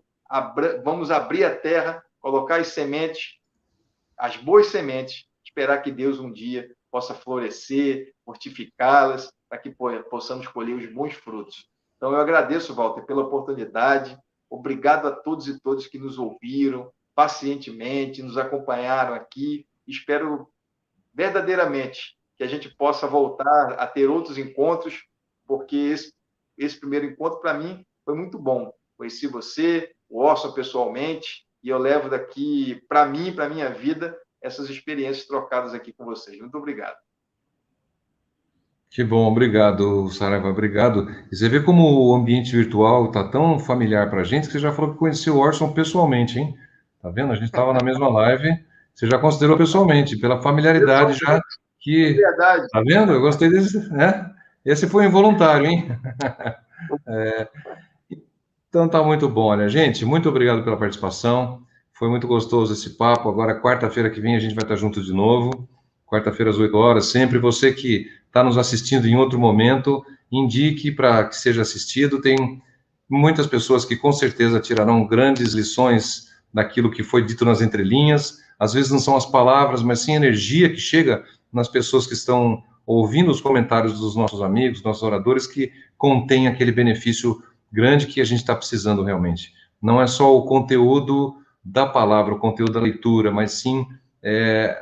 vamos abrir a terra, colocar as sementes, as boas sementes, esperar que Deus um dia possa florescer, fortificá-las, para que possamos colher os bons frutos. Então, eu agradeço, Walter, pela oportunidade. Obrigado a todos e todas que nos ouviram pacientemente, nos acompanharam aqui. Espero verdadeiramente que a gente possa voltar a ter outros encontros, porque esse primeiro encontro, para mim, foi muito bom. Conheci você, o Orson pessoalmente, e eu levo daqui, para mim, para a minha vida, essas experiências trocadas aqui com vocês. Muito obrigado. Que bom, obrigado, Saraiva, obrigado. E você vê como o ambiente virtual está tão familiar para a gente que você já falou que conheceu o Orson pessoalmente, hein? Tá vendo? A gente estava na mesma live, você já considerou pessoalmente, pela familiaridade já que... Verdade. Tá vendo? Eu gostei desse, né? Esse foi involuntário, hein? Então tá muito bom, olha, gente, muito obrigado pela participação. Foi muito gostoso esse papo. Agora, quarta-feira que vem, a gente vai estar junto de novo. Quarta-feira às 8 horas. Sempre você que está nos assistindo em outro momento, indique para que seja assistido. Tem muitas pessoas que com certeza tirarão grandes lições daquilo que foi dito nas entrelinhas. Às vezes não são as palavras, mas sim a energia que chega nas pessoas que estão ouvindo os comentários dos nossos amigos, nossos oradores, que contém aquele benefício grande que a gente está precisando realmente. Não é só o conteúdo da palavra, o conteúdo da leitura, mas sim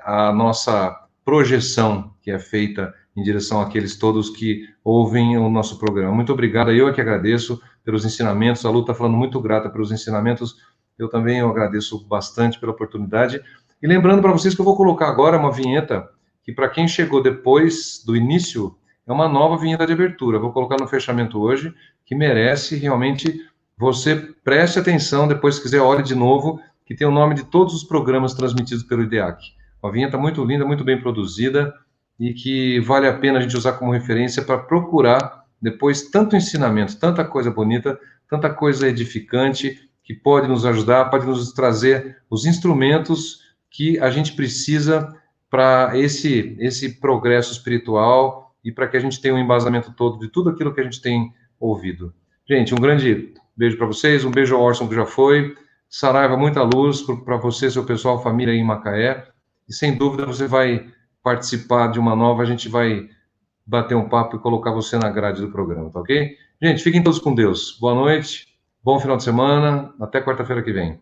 a nossa projeção que é feita em direção àqueles todos que ouvem o nosso programa. Muito obrigado, eu é que agradeço pelos ensinamentos, a Lu está falando muito grata pelos ensinamentos, eu também agradeço bastante pela oportunidade. E lembrando para vocês que eu vou colocar agora uma vinheta que, para quem chegou depois do início, é uma nova vinheta de abertura. Vou colocar no fechamento hoje, que merece realmente você preste atenção, depois se quiser olhe de novo, que tem o nome de todos os programas transmitidos pelo IDEAC. Uma vinheta muito linda, muito bem produzida, e que vale a pena a gente usar como referência para procurar depois tanto ensinamento, tanta coisa bonita, tanta coisa edificante, que pode nos ajudar, pode nos trazer os instrumentos que a gente precisa para esse progresso espiritual e para que a gente tenha um embasamento todo de tudo aquilo que a gente tem ouvido. Gente, um grande beijo para vocês, um beijo ao Orson que já foi, Saraiva, muita luz para você, seu pessoal, família aí em Macaé, e sem dúvida você vai participar de uma nova, a gente vai bater um papo e colocar você na grade do programa, tá ok? Gente, fiquem todos com Deus. Boa noite, bom final de semana, até quarta-feira que vem.